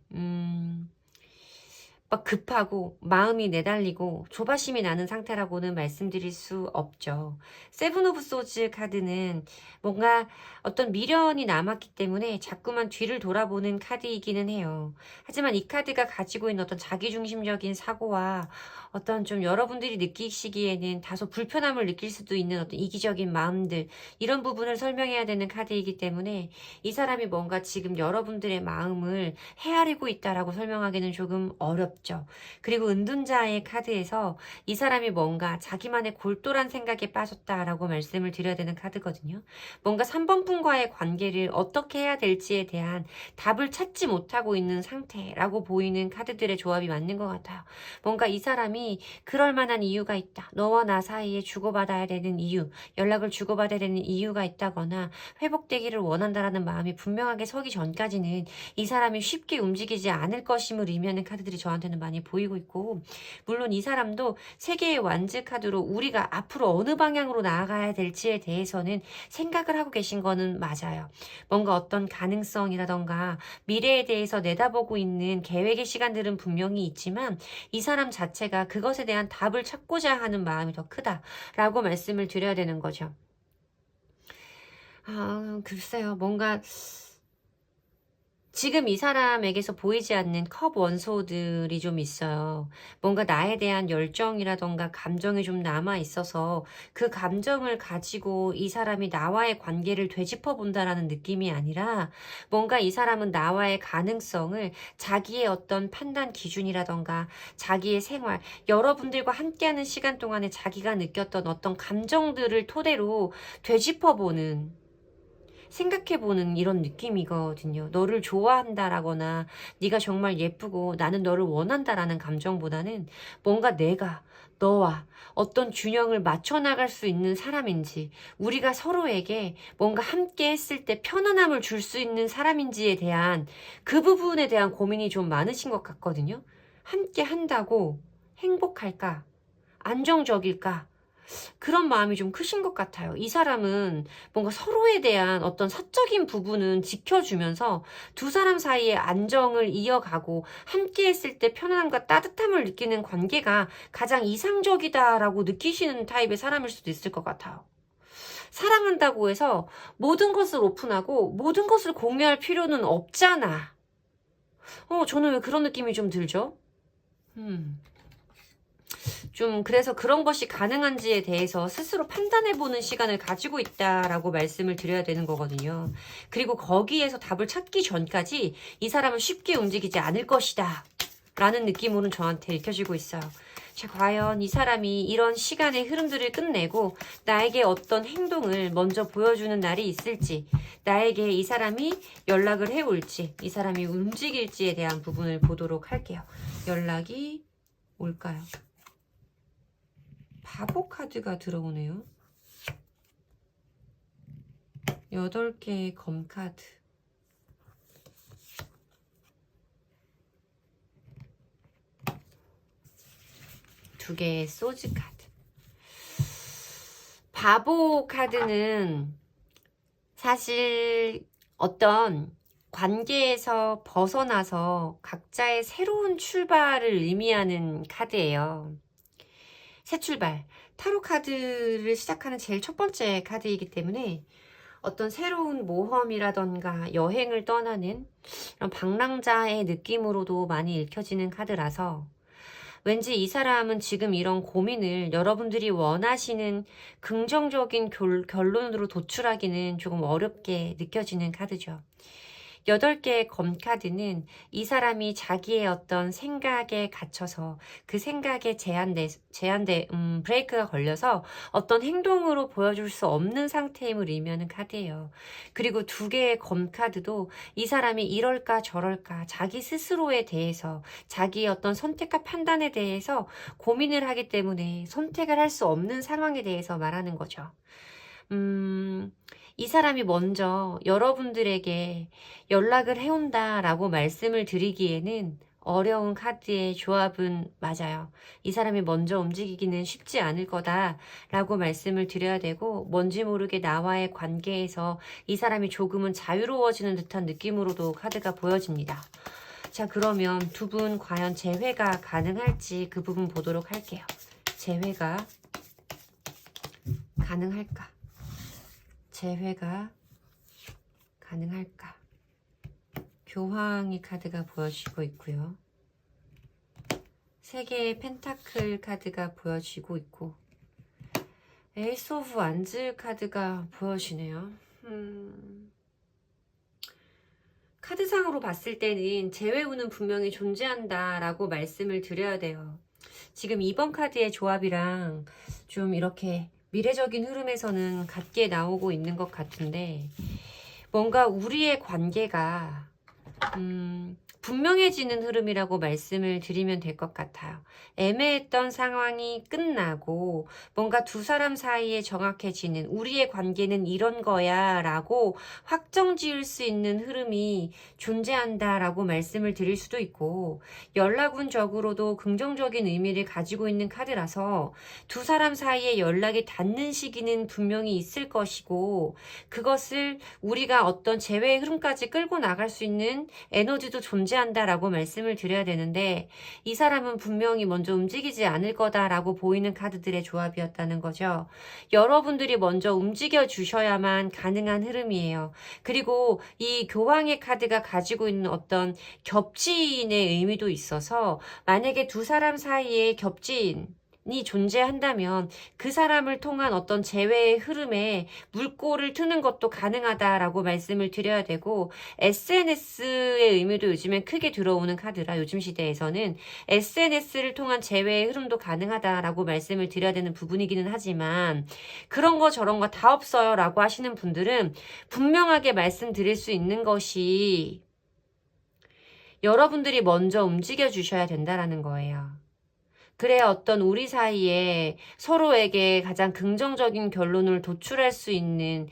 S1: 막 급하고 마음이 내달리고 조바심이 나는 상태라고는 말씀드릴 수 없죠. 세븐 오브 소즈 카드는 뭔가 어떤 미련이 남았기 때문에 자꾸만 뒤를 돌아보는 카드이기는 해요. 하지만 이 카드가 가지고 있는 어떤 자기중심적인 사고와 어떤 좀 여러분들이 느끼시기에는 다소 불편함을 느낄 수도 있는 어떤 이기적인 마음들 이런 부분을 설명해야 되는 카드이기 때문에 이 사람이 뭔가 지금 여러분들의 마음을 헤아리고 있다라고 설명하기는 조금 어렵죠. 그리고 은둔자의 카드에서 이 사람이 뭔가 자기만의 골똘한 생각에 빠졌다라고 말씀을 드려야 되는 카드거든요. 뭔가 3번 분과의 관계를 어떻게 해야 될지에 대한 답을 찾지 못하고 있는 상태라고 보이는 카드들의 조합이 맞는 것 같아요. 뭔가 이 사람이 그럴 만한 이유가 있다. 너와 나 사이에 주고받아야 되는 이유, 연락을 주고받아야 되는 이유가 있다거나 회복되기를 원한다라는 마음이 분명하게 서기 전까지는 이 사람이 쉽게 움직이지 않을 것임을 의미하는 카드들이 저한테는 많이 보이고 있고 물론 이 사람도 세 개의 완즈 카드로 우리가 앞으로 어느 방향으로 나아가야 될지에 대해서는 생각을 하고 계신 거는 맞아요. 뭔가 어떤 가능성이라던가 미래에 대해서 내다보고 있는 계획의 시간들은 분명히 있지만 이 사람 자체가 그것에 대한 답을 찾고자 하는 마음이 더 크다라고 말씀을 드려야 되는 거죠. 글쎄요. 뭔가 지금 이 사람에게서 보이지 않는 컵 원소들이 좀 있어요. 뭔가 나에 대한 열정이라던가 감정이 좀 남아 있어서 그 감정을 가지고 이 사람이 나와의 관계를 되짚어 본다라는 느낌이 아니라 뭔가 이 사람은 나와의 가능성을 자기의 어떤 판단 기준이라던가 자기의 생활, 여러분들과 함께하는 시간 동안에 자기가 느꼈던 어떤 감정들을 토대로 되짚어 보는 생각해보는 이런 느낌이거든요. 너를 좋아한다라거나 네가 정말 예쁘고 나는 너를 원한다라는 감정보다는 뭔가 내가 너와 어떤 균형을 맞춰나갈 수 있는 사람인지 우리가 서로에게 뭔가 함께 했을 때 편안함을 줄 수 있는 사람인지에 대한 그 부분에 대한 고민이 좀 많으신 것 같거든요. 함께 한다고 행복할까? 안정적일까? 그런 마음이 좀 크신 것 같아요. 이 사람은 뭔가 서로에 대한 어떤 사적인 부분은 지켜주면서 두 사람 사이의 안정을 이어가고 함께 했을 때 편안함과 따뜻함을 느끼는 관계가 가장 이상적이다라고 느끼시는 타입의 사람일 수도 있을 것 같아요. 사랑한다고 해서 모든 것을 오픈하고 모든 것을 공유할 필요는 없잖아. 저는 왜 그런 느낌이 좀 들죠? 좀 그래서 그런 것이 가능한지에 대해서 스스로 판단해보는 시간을 가지고 있다라고 말씀을 드려야 되는 거거든요. 그리고 거기에서 답을 찾기 전까지 이 사람은 쉽게 움직이지 않을 것이다 라는 느낌으로는 저한테 읽혀지고 있어요. 자, 과연 이 사람이 이런 시간의 흐름들을 끝내고 나에게 어떤 행동을 먼저 보여주는 날이 있을지, 나에게 이 사람이 연락을 해올지, 이 사람이 움직일지에 대한 부분을 보도록 할게요. 연락이 올까요? 바보 카드가 들어오네요. 8개의 검 카드. 두 개의 소즈 카드. 바보 카드는 사실 어떤 관계에서 벗어나서 각자의 새로운 출발을 의미하는 카드예요. 새 출발. 타로 카드를 시작하는 제일 첫 번째 카드이기 때문에 어떤 새로운 모험이라던가 여행을 떠나는 이런 방랑자의 느낌으로도 많이 읽혀지는 카드라서 왠지 이 사람은 지금 이런 고민을 여러분들이 원하시는 긍정적인 결론으로 도출하기는 조금 어렵게 느껴지는 카드죠. 8개의 검 카드는 이 사람이 자기의 어떤 생각에 갇혀서 그 생각에 브레이크가 걸려서 어떤 행동으로 보여줄 수 없는 상태임을 의미하는 카드예요. 그리고 2개의 검 카드도 이 사람이 이럴까 저럴까 자기 스스로에 대해서 자기의 어떤 선택과 판단에 대해서 고민을 하기 때문에 선택을 할 수 없는 상황에 대해서 말하는 거죠. 이 사람이 먼저 여러분들에게 연락을 해온다라고 말씀을 드리기에는 어려운 카드의 조합은 맞아요. 이 사람이 먼저 움직이기는 쉽지 않을 거다라고 말씀을 드려야 되고 뭔지 모르게 나와의 관계에서 이 사람이 조금은 자유로워지는 듯한 느낌으로도 카드가 보여집니다. 자, 그러면 두 분 과연 재회가 가능할지 그 부분 보도록 할게요. 재회가 가능할까? 재회가 가능할까? 교황의 카드가 보여지고 있고요. 3개의 펜타클 카드가 보여지고 있고 에이스 오브 완즈 카드가 보여지네요. 카드상으로 봤을 때는 재회운은 분명히 존재한다라고 말씀을 드려야 돼요. 지금 2번 카드의 조합이랑 좀 이렇게 미래적인 흐름에서는 같게 나오고 있는 것 같은데 뭔가 우리의 관계가 분명해지는 흐름이라고 말씀을 드리면 될 것 같아요. 애매했던 상황이 끝나고 뭔가 두 사람 사이에 정확해지는 우리의 관계는 이런 거야 라고 확정 지을 수 있는 흐름이 존재한다 라고 말씀을 드릴 수도 있고 연락운적으로도 긍정적인 의미를 가지고 있는 카드라서 두 사람 사이에 연락이 닿는 시기는 분명히 있을 것이고 그것을 우리가 어떤 재회의 흐름까지 끌고 나갈 수 있는 에너지도 존재한다라고 말씀을 드려야 되는데 이 사람은 분명히 먼저 움직이지 않을 거다라고 보이는 카드들의 조합이었다는 거죠. 여러분들이 먼저 움직여 주셔야만 가능한 흐름이에요. 그리고 이 교황의 카드가 가지고 있는 어떤 겹치인의 의미도 있어서 만약에 두 사람 사이에 겹치인 이 존재한다면 그 사람을 통한 어떤 재회의 흐름에 물꼬를 트는 것도 가능하다라고 말씀을 드려야 되고 SNS의 의미도 요즘엔 크게 들어오는 카드라 요즘 시대에서는 SNS를 통한 재회의 흐름도 가능하다라고 말씀을 드려야 되는 부분이기는 하지만 그런 거 저런 거 다 없어요 라고 하시는 분들은 분명하게 말씀드릴 수 있는 것이 여러분들이 먼저 움직여 주셔야 된다라는 거예요. 그래야 어떤 우리 사이에 서로에게 가장 긍정적인 결론을 도출할 수 있는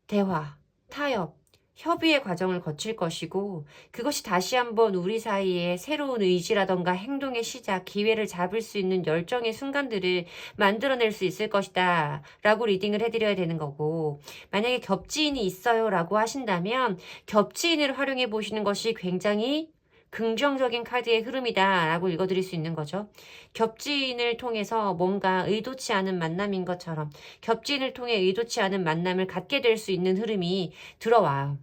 S1: 대화, 타협, 협의의 과정을 거칠 것이고 그것이 다시 한번 우리 사이에 새로운 의지라던가 행동의 시작, 기회를 잡을 수 있는 열정의 순간들을 만들어낼 수 있을 것이다 라고 리딩을 해드려야 되는 거고, 만약에 겹지인이 있어요 라고 하신다면 겹지인을 활용해 보시는 것이 굉장히 긍정적인 카드의 흐름이다 라고 읽어드릴 수 있는 거죠. 겹지인을 통해서 뭔가 의도치 않은 만남인 것처럼 겹지인을 통해 의도치 않은 만남을 갖게 될 수 있는 흐름이 들어와요.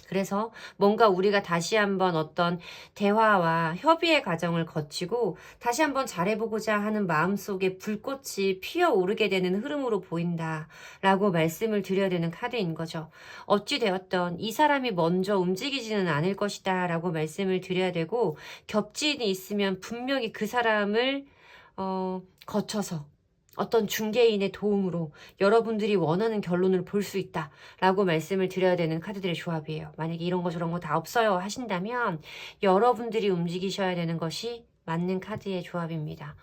S1: 그래서 뭔가 우리가 다시 한번 어떤 대화와 협의의 과정을 거치고 다시 한번 잘해보고자 하는 마음속에 불꽃이 피어오르게 되는 흐름으로 보인다 라고 말씀을 드려야 되는 카드인 거죠. 어찌되었던 이 사람이 먼저 움직이지는 않을 것이다 라고 말씀을 드려야 되고, 겹지인이 있으면 분명히 그 사람을 거쳐서 어떤 중개인의 도움으로 여러분들이 원하는 결론을 볼 수 있다 라고 말씀을 드려야 되는 카드들의 조합이에요. 만약에 이런 거 저런 거 다 없어요 하신다면 여러분들이 움직이셔야 되는 것이 맞는 카드의 조합입니다.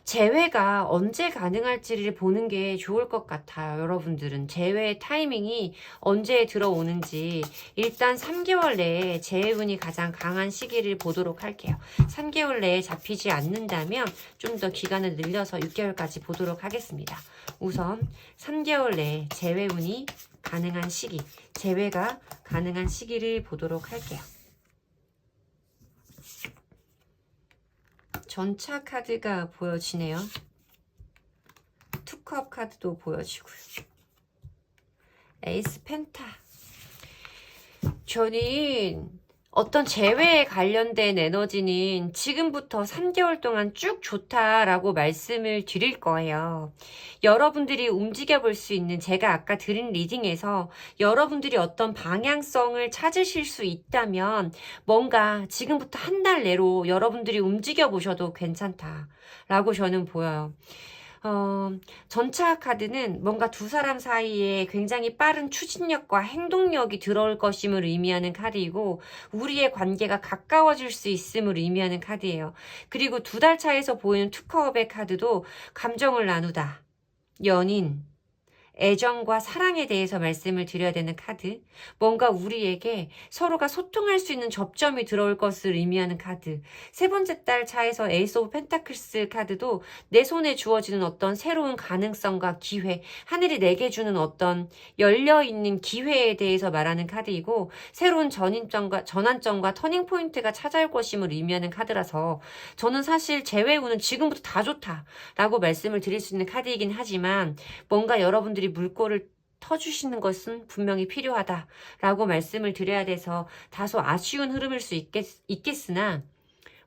S1: 재회가 언제 가능할지를 보는 게 좋을 것 같아요. 여러분들은 재회의 타이밍이 언제 들어오는지 일단 3개월 내에 재회운이 가장 강한 시기를 보도록 할게요. 3개월 내에 잡히지 않는다면 좀 더 기간을 늘려서 6개월까지 보도록 하겠습니다. 우선 3개월 내에 재회운이 가능한 시기, 재회가 가능한 시기를 보도록 할게요. 전차 카드가 보여지네요. 투컵 카드도 보여지고요. 에이스 펜타. 저는 어떤 재회에 관련된 에너지는 지금부터 3개월 동안 쭉 좋다라고 말씀을 드릴 거예요. 여러분들이 움직여 볼 수 있는, 제가 아까 드린 리딩에서 여러분들이 어떤 방향성을 찾으실 수 있다면 뭔가 지금부터 한 달 내로 여러분들이 움직여 보셔도 괜찮다라고 저는 보여요. 전차 카드는 뭔가 두 사람 사이에 굉장히 빠른 추진력과 행동력이 들어올 것임을 의미하는 카드이고, 우리의 관계가 가까워질 수 있음을 의미하는 카드예요. 그리고 2달 차에서 보이는 투컵의 카드도 감정을 나누다, 연인, 애정과 사랑에 대해서 말씀을 드려야 되는 카드, 뭔가 우리에게 서로가 소통할 수 있는 접점이 들어올 것을 의미하는 카드. 3번째 달 차에서 에이스 오브 펜타클스 카드도 내 손에 주어지는 어떤 새로운 가능성과 기회, 하늘이 내게 주는 어떤 열려있는 기회에 대해서 말하는 카드이고, 새로운 전환점과 터닝포인트가 찾아올 것임을 의미하는 카드라서 저는 사실 재회운은 지금부터 다 좋다라고 말씀을 드릴 수 있는 카드이긴 하지만, 뭔가 여러분들이 물꼬를 터주시는 것은 분명히 필요하다라고 말씀을 드려야 돼서 다소 아쉬운 흐름일 수 있겠으나,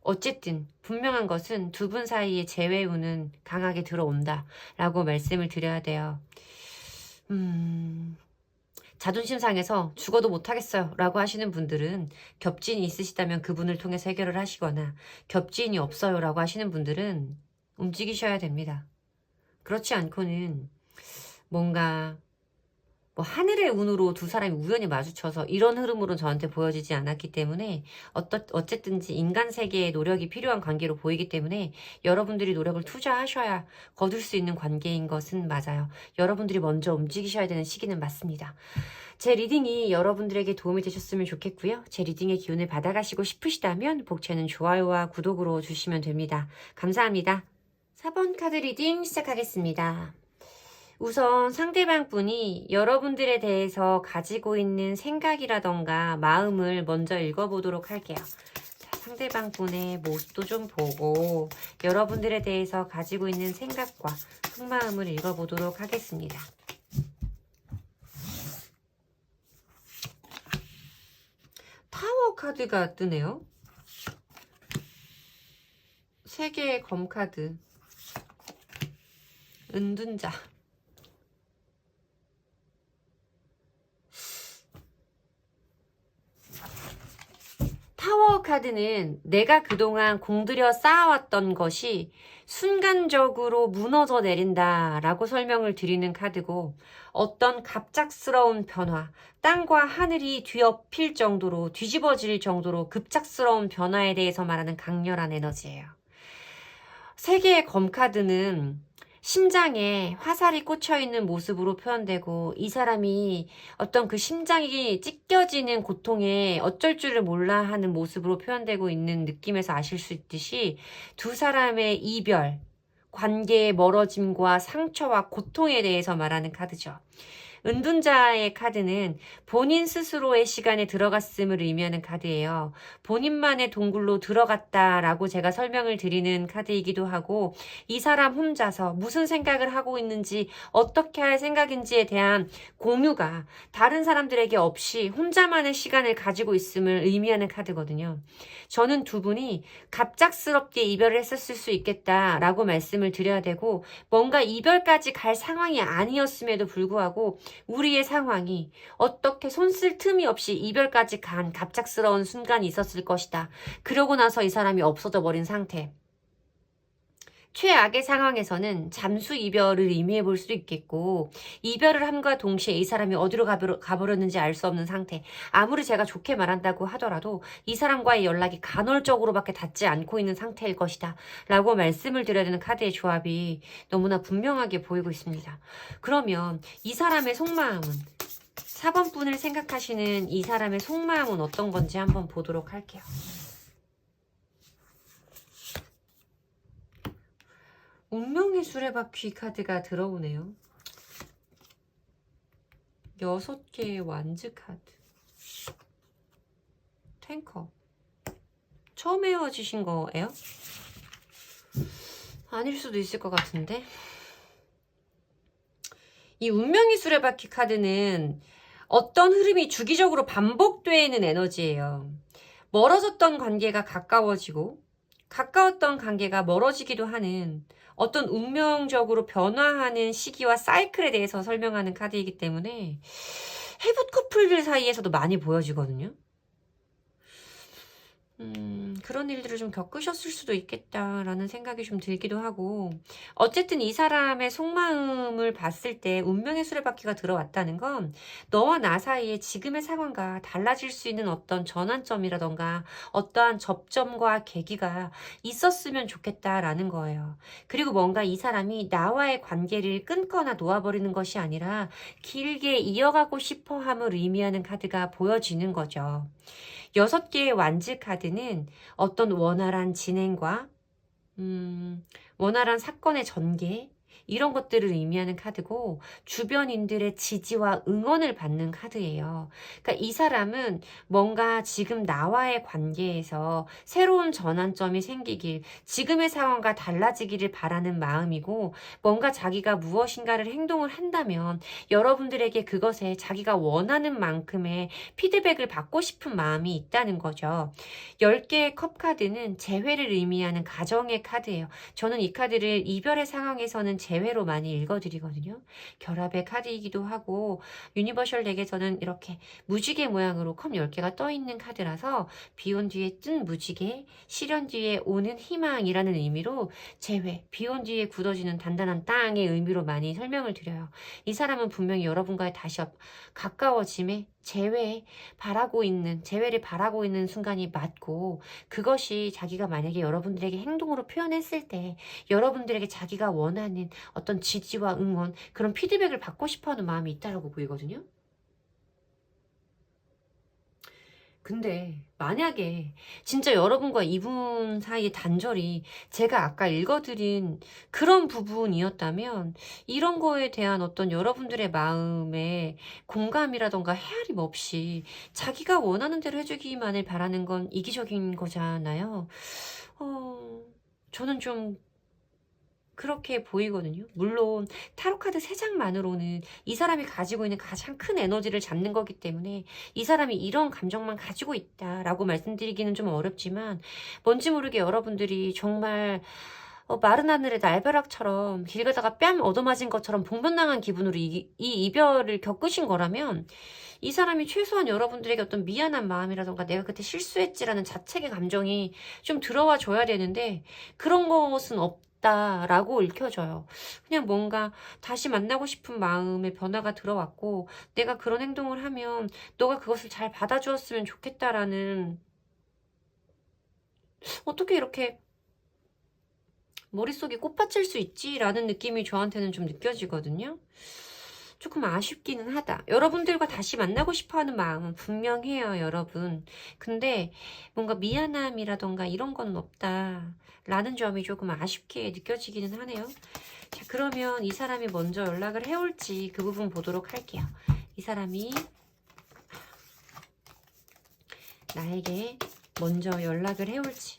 S1: 어쨌든 분명한 것은 두 분 사이의 재회운은 강하게 들어온다라고 말씀을 드려야 돼요. 자존심 상해서 죽어도 못하겠어요 라고 하시는 분들은, 겹지인이 있으시다면 그분을 통해서 해결을 하시거나, 겹지인이 없어요 라고 하시는 분들은 움직이셔야 됩니다. 그렇지 않고는 뭔가 하늘의 운으로 두 사람이 우연히 마주쳐서 이런 흐름으로는 저한테 보여지지 않았기 때문에, 어쨌든지 인간 세계의 노력이 필요한 관계로 보이기 때문에 여러분들이 노력을 투자하셔야 거둘 수 있는 관계인 것은 맞아요. 여러분들이 먼저 움직이셔야 되는 시기는 맞습니다. 제 리딩이 여러분들에게 도움이 되셨으면 좋겠고요. 제 리딩의 기운을 받아가시고 싶으시다면 복채는 좋아요와 구독으로 주시면 됩니다. 감사합니다. 4번 카드 리딩 시작하겠습니다. 우선 상대방 분이 여러분들에 대해서 가지고 있는 생각이라던가 마음을 먼저 읽어보도록 할게요. 자, 상대방 분의 모습도 좀 보고 여러분들에 대해서 가지고 있는 생각과 속마음을 읽어보도록 하겠습니다. 타워 카드가 뜨네요. 3개의 검 카드, 은둔자. 타워 카드는 내가 그동안 공들여 쌓아왔던 것이 순간적으로 무너져 내린다 라고 설명을 드리는 카드고, 어떤 갑작스러운 변화, 땅과 하늘이 뒤엎일 정도로, 뒤집어질 정도로 급작스러운 변화에 대해서 말하는 강렬한 에너지예요. 3개의 검 카드는 심장에 화살이 꽂혀 있는 모습으로 표현되고, 이 사람이 어떤 그 심장이 찢겨지는 고통에 어쩔 줄을 몰라 하는 모습으로 표현되고 있는 느낌에서 아실 수 있듯이, 두 사람의 이별, 관계의 멀어짐과 상처와 고통에 대해서 말하는 카드죠. 은둔자의 카드는 본인 스스로의 시간에 들어갔음을 의미하는 카드예요. 본인만의 동굴로 들어갔다라고 제가 설명을 드리는 카드이기도 하고, 이 사람 혼자서 무슨 생각을 하고 있는지, 어떻게 할 생각인지에 대한 공유가 다른 사람들에게 없이 혼자만의 시간을 가지고 있음을 의미하는 카드거든요. 저는 두 분이 갑작스럽게 이별을 했었을 수 있겠다라고 말씀을 드려야 되고, 뭔가 이별까지 갈 상황이 아니었음에도 불구하고 우리의 상황이 어떻게 손 쓸 틈이 없이 이별까지 간 갑작스러운 순간이 있었을 것이다. 그러고 나서 이 사람이 없어져 버린 상태. 최악의 상황에서는 잠수 이별을 의미해 볼 수도 있겠고, 이별을 함과 동시에 이 사람이 어디로 가버렸는지 알 수 없는 상태. 아무리 제가 좋게 말한다고 하더라도 이 사람과의 연락이 간헐적으로밖에 닿지 않고 있는 상태일 것이다 라고 말씀을 드려야 되는 카드의 조합이 너무나 분명하게 보이고 있습니다. 그러면 이 사람의 속마음은, 4번 분을 생각하시는 이 사람의 속마음은 어떤 건지 한번 보도록 할게요. 운명의 수레바퀴 카드가 들어오네요. 6개의 완즈 카드. 탱커. 처음 헤어지신 거예요? 아닐 수도 있을 것 같은데. 이 운명의 수레바퀴 카드는 어떤 흐름이 주기적으로 반복되는 에너지예요. 멀어졌던 관계가 가까워지고, 가까웠던 관계가 멀어지기도 하는 어떤 운명적으로 변화하는 시기와 사이클에 대해서 설명하는 카드이기 때문에 해붓 커플들 사이에서도 많이 보여지거든요. 그런 일들을 좀 겪으셨을 수도 있겠다라는 생각이 좀 들기도 하고, 어쨌든 이 사람의 속마음을 봤을 때 운명의 수레바퀴가 들어왔다는 건 너와 나 사이에 지금의 상황과 달라질 수 있는 어떤 전환점이라던가 어떠한 접점과 계기가 있었으면 좋겠다라는 거예요. 그리고 뭔가 이 사람이 나와의 관계를 끊거나 놓아버리는 것이 아니라 길게 이어가고 싶어함을 의미하는 카드가 보여지는 거죠. 6개의 완즈 카드는 어떤 원활한 진행과 원활한 사건의 전개, 이런 것들을 의미하는 카드고, 주변인들의 지지와 응원을 받는 카드예요. 그러니까 이 사람은 뭔가 지금 나와의 관계에서 새로운 전환점이 생기길, 지금의 상황과 달라지기를 바라는 마음이고, 뭔가 자기가 무엇인가를 행동을 한다면 여러분들에게 그것에 자기가 원하는 만큼의 피드백을 받고 싶은 마음이 있다는 거죠. 10개의 컵 카드는 재회를 의미하는 가정의 카드예요. 저는 이 카드를 이별의 상황에서는 재회로 많이 읽어드리거든요. 결합의 카드이기도 하고, 유니버셜 덱에서는 이렇게 무지개 모양으로 컵 10개가 떠있는 카드라서 비온 뒤에 뜬 무지개, 실현 뒤에 오는 희망이라는 의미로 재회, 비온 뒤에 굳어지는 단단한 땅의 의미로 많이 설명을 드려요. 이 사람은 분명히 여러분과의 다시 가까워짐에 재회를 바라고 있는 순간이 맞고, 그것이 자기가 만약에 여러분들에게 행동으로 표현했을 때 여러분들에게 자기가 원하는 어떤 지지와 응원, 그런 피드백을 받고 싶어하는 마음이 있다라고 보이거든요. 근데 만약에 진짜 여러분과 이분 사이의 단절이 제가 아까 읽어드린 그런 부분이었다면, 이런 거에 대한 어떤 여러분들의 마음에 공감이라던가 헤아림 없이 자기가 원하는 대로 해주기만을 바라는 건 이기적인 거잖아요. 저는 좀 그렇게 보이거든요. 물론 타로카드 3장만으로는 이 사람이 가지고 있는 가장 큰 에너지를 잡는 거기 때문에 이 사람이 이런 감정만 가지고 있다라고 말씀드리기는 좀 어렵지만, 뭔지 모르게 여러분들이 정말 마른 하늘의 날벼락처럼 길 가다가 뺨 얻어맞은 것처럼 봉변당한 기분으로 이 이별을 겪으신 거라면, 이 사람이 최소한 여러분들에게 어떤 미안한 마음이라던가 내가 그때 실수했지라는 자책의 감정이 좀 들어와 줘야 되는데, 그런 것은 없다라고 읽혀져요. 그냥 뭔가 다시 만나고 싶은 마음의 변화가 들어왔고, 내가 그런 행동을 하면 너가 그것을 잘 받아주었으면 좋겠다라는, 어떻게 이렇게 머릿속이 꽃받칠 수 있지라는 느낌이 저한테는 좀 느껴지거든요. 조금 아쉽기는 하다. 여러분들과 다시 만나고 싶어하는 마음은 분명해요, 여러분. 근데 뭔가 미안함이라던가 이런 건 없다 라는 점이 조금 아쉽게 느껴지기는 하네요. 자, 그러면 이 사람이 먼저 연락을 해올지 그 부분 보도록 할게요. 이 사람이 나에게 먼저 연락을 해올지,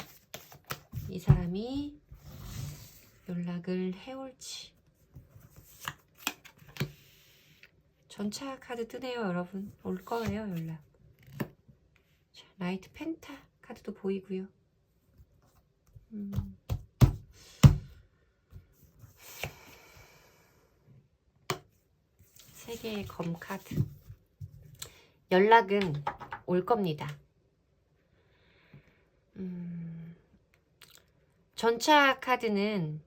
S1: 이 사람이 연락을 해올지. 전차 카드 뜨네요, 여러분. 올 거예요, 연락. 자, 나이트 펜타 카드도 보이고요. 세 개의 검 카드. 연락은 올 겁니다. 전차 카드는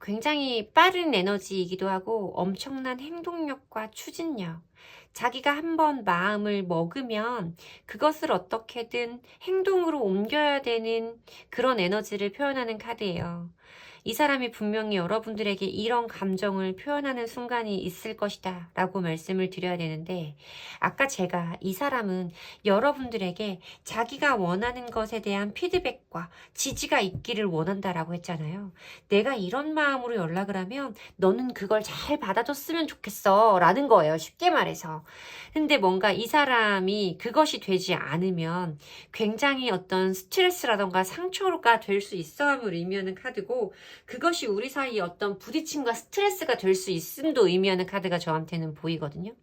S1: 굉장히 빠른 에너지이기도 하고 엄청난 행동력과 추진력. 자기가 한번 마음을 먹으면 그것을 어떻게든 행동으로 옮겨야 되는 그런 에너지를 표현하는 카드예요. 이 사람이 분명히 여러분들에게 이런 감정을 표현하는 순간이 있을 것이다 라고 말씀을 드려야 되는데, 아까 제가 이 사람은 여러분들에게 자기가 원하는 것에 대한 피드백과 지지가 있기를 원한다라고 했잖아요. 내가 이런 마음으로 연락을 하면 너는 그걸 잘 받아줬으면 좋겠어 라는 거예요, 쉽게 말해서. 근데 뭔가 이 사람이 그것이 되지 않으면 굉장히 어떤 스트레스라던가 상처가 될 수 있어 함을 의미하는 카드고, 그것이 우리 사이에 어떤 부딪힘과 스트레스가 될 수 있음도 의미하는 카드가 저한테는 보이거든요.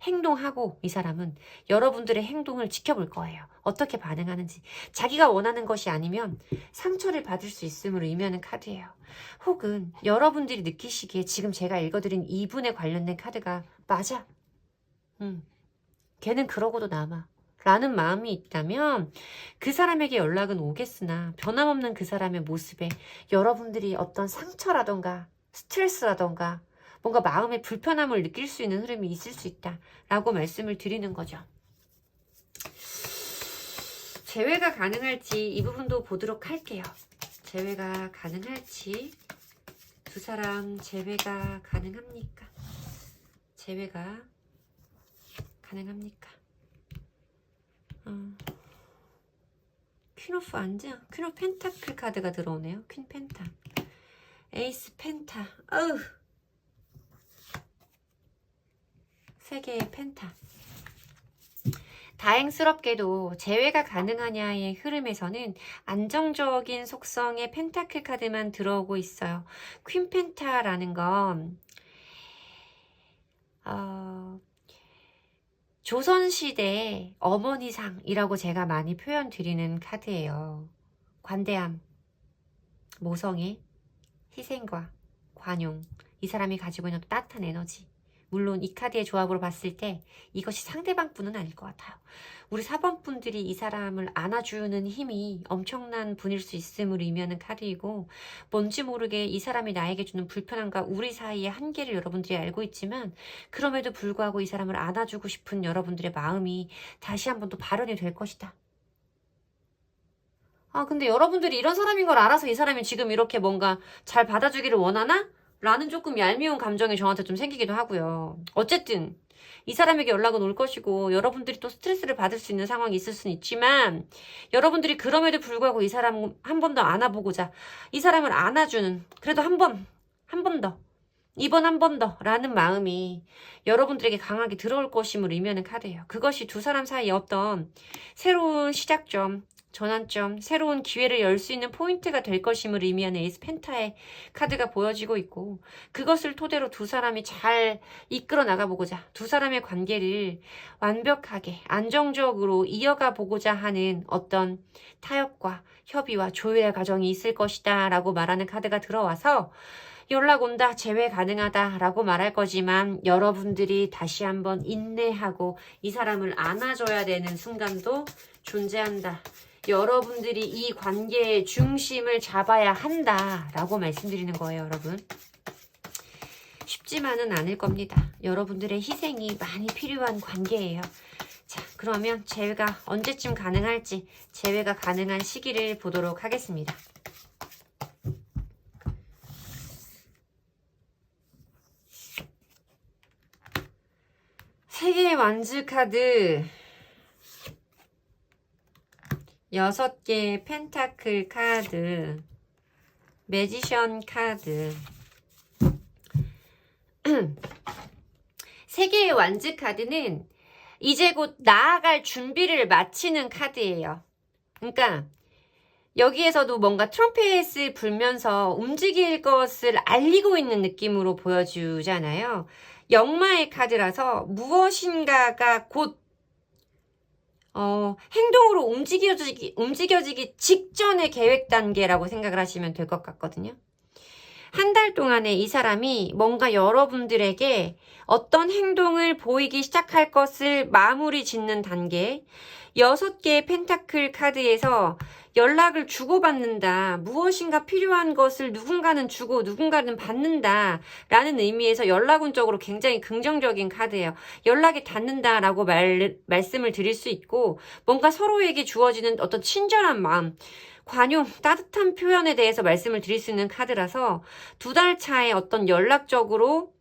S1: 행동하고 이 사람은 여러분들의 행동을 지켜볼 거예요. 어떻게 반응하는지. 자기가 원하는 것이 아니면 상처를 받을 수 있음을 의미하는 카드예요. 혹은 여러분들이 느끼시기에 지금 제가 읽어드린 이분에 관련된 카드가 맞아. 걔는 그러고도 남아. 라는 마음이 있다면 그 사람에게 연락은 오겠으나 변함없는 그 사람의 모습에 여러분들이 어떤 상처라던가 스트레스라던가 뭔가 마음의 불편함을 느낄 수 있는 흐름이 있을 수 있다 라고 말씀을 드리는 거죠. 재회가 가능할지 이 부분도 보도록 할게요. 재회가 가능할지, 두 사람 재회가 가능합니까? 재회가 가능합니까? 퀸 오브 안즈, 퀸 오브 펜타클 카드가 들어오네요. 퀸 펜타, 에이스 펜타, 어우, 세 개의 펜타. 다행스럽게도 재회가 가능하냐의 흐름에서는 안정적인 속성의 펜타클 카드만 들어오고 있어요. 퀸 펜타라는 건 조선시대 어머니상이라고 제가 많이 표현 드리는 카드예요. 관대함, 모성애, 희생과 관용, 이 사람이 가지고 있는 따뜻한 에너지. 물론 이 카드의 조합으로 봤을 때 이것이 상대방 분은 아닐 것 같아요. 우리 4번 분들이 이 사람을 안아주는 힘이 엄청난 분일 수 있음을 의미하는 카드이고, 뭔지 모르게 이 사람이 나에게 주는 불편함과 우리 사이의 한계를 여러분들이 알고 있지만 그럼에도 불구하고 이 사람을 안아주고 싶은 여러분들의 마음이 다시 한번 또 발현이 될 것이다. 근데 여러분들이 이런 사람인 걸 알아서 이 사람이 지금 이렇게 뭔가 잘 받아주기를 원하나? 라는 조금 얄미운 감정이 저한테 좀 생기기도 하고요. 어쨌든 이 사람에게 연락은 올 것이고 여러분들이 또 스트레스를 받을 수 있는 상황이 있을 수는 있지만, 여러분들이 그럼에도 불구하고 이 사람 한 번 더 안아보고자, 이 사람을 안아주는, 그래도 한 번 더, 이번 한 번 더 라는 마음이 여러분들에게 강하게 들어올 것임을 의미하는 카드예요. 그것이 두 사람 사이에 어떤 새로운 시작점, 전환점, 새로운 기회를 열 수 있는 포인트가 될 것임을 의미하는 에이스 펜타의 카드가 보여지고 있고, 그것을 토대로 두 사람이 잘 이끌어 나가보고자, 두 사람의 관계를 완벽하게 안정적으로 이어가 보고자 하는 어떤 타협과 협의와 조율의 과정이 있을 것이다 라고 말하는 카드가 들어와서, 연락 온다, 재회 가능하다 라고 말할 거지만 여러분들이 다시 한번 인내하고 이 사람을 안아줘야 되는 순간도 존재한다. 여러분들이 이 관계의 중심을 잡아야 한다라고 말씀드리는 거예요, 여러분. 쉽지만은 않을 겁니다. 여러분들의 희생이 많이 필요한 관계예요. 자, 그러면 재회가 언제쯤 가능할지, 재회가 가능한 시기를 보도록 하겠습니다. 세계의 완즈 카드, 6개의 펜타클 카드, 매지션 카드. 세계의 완즈 카드는 이제 곧 나아갈 준비를 마치는 카드예요. 그러니까 여기에서도 뭔가 트럼펫을 불면서 움직일 것을 알리고 있는 느낌으로 보여주잖아요. 역마의 카드라서 무엇인가가 곧 행동으로 움직여지기 직전의 계획 단계라고 생각을 하시면 될 것 같거든요. 한 달 동안에 이 사람이 뭔가 여러분들에게 어떤 행동을 보이기 시작할 것을 마무리 짓는 단계, 6개의 펜타클 카드에서 연락을 주고받는다, 무엇인가 필요한 것을 누군가는 주고 누군가는 받는다 라는 의미에서 연락운적으로 굉장히 긍정적인 카드예요. 연락이 닿는다 라고 말씀을 드릴 수 있고, 뭔가 서로에게 주어지는 어떤 친절한 마음, 관용, 따뜻한 표현에 대해서 말씀을 드릴 수 있는 카드라서 2달 차에 어떤 연락적으로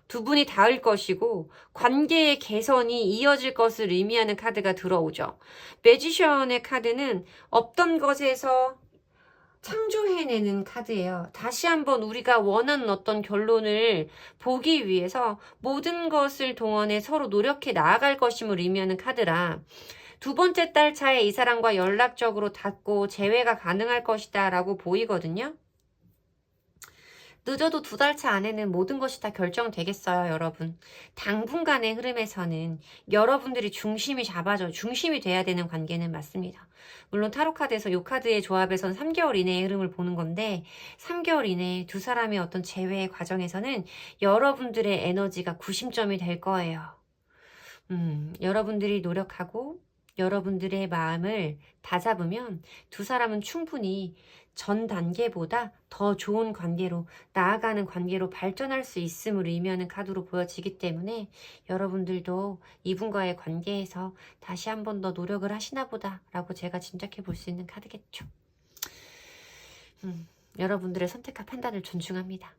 S1: 두 분이 닿을 것이고 관계의 개선이 이어질 것을 의미하는 카드가 들어오죠. 매지션의 카드는 없던 것에서 창조해내는 카드예요. 다시 한번 우리가 원하는 어떤 결론을 보기 위해서 모든 것을 동원해 서로 노력해 나아갈 것임을 의미하는 카드라, 2번째 달 차에 이 사람과 연락적으로 닿고 재회가 가능할 것이다 라고 보이거든요. 늦어도 2달 차 안에는 모든 것이 다 결정되겠어요, 여러분. 당분간의 흐름에서는 여러분들이 중심이 돼야 되는 관계는 맞습니다. 물론 타로카드에서 이 카드의 조합에선 3개월 이내의 흐름을 보는 건데, 3개월 이내에 두 사람의 어떤 재회의 과정에서는 여러분들의 에너지가 구심점이 될 거예요. 여러분들이 노력하고 여러분들의 마음을 다잡으면 두 사람은 충분히 전 단계보다 더 좋은 관계로, 나아가는 관계로 발전할 수 있음을 의미하는 카드로 보여지기 때문에 여러분들도 이분과의 관계에서 다시 한 번 더 노력을 하시나 보다 라고 제가 짐작해 볼 수 있는 카드겠죠. 여러분들의 선택과 판단을 존중합니다.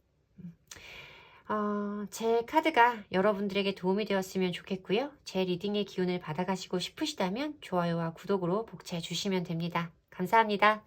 S1: 제 카드가 여러분들에게 도움이 되었으면 좋겠고요. 제 리딩의 기운을 받아가시고 싶으시다면 좋아요와 구독으로 복채해 주시면 됩니다. 감사합니다.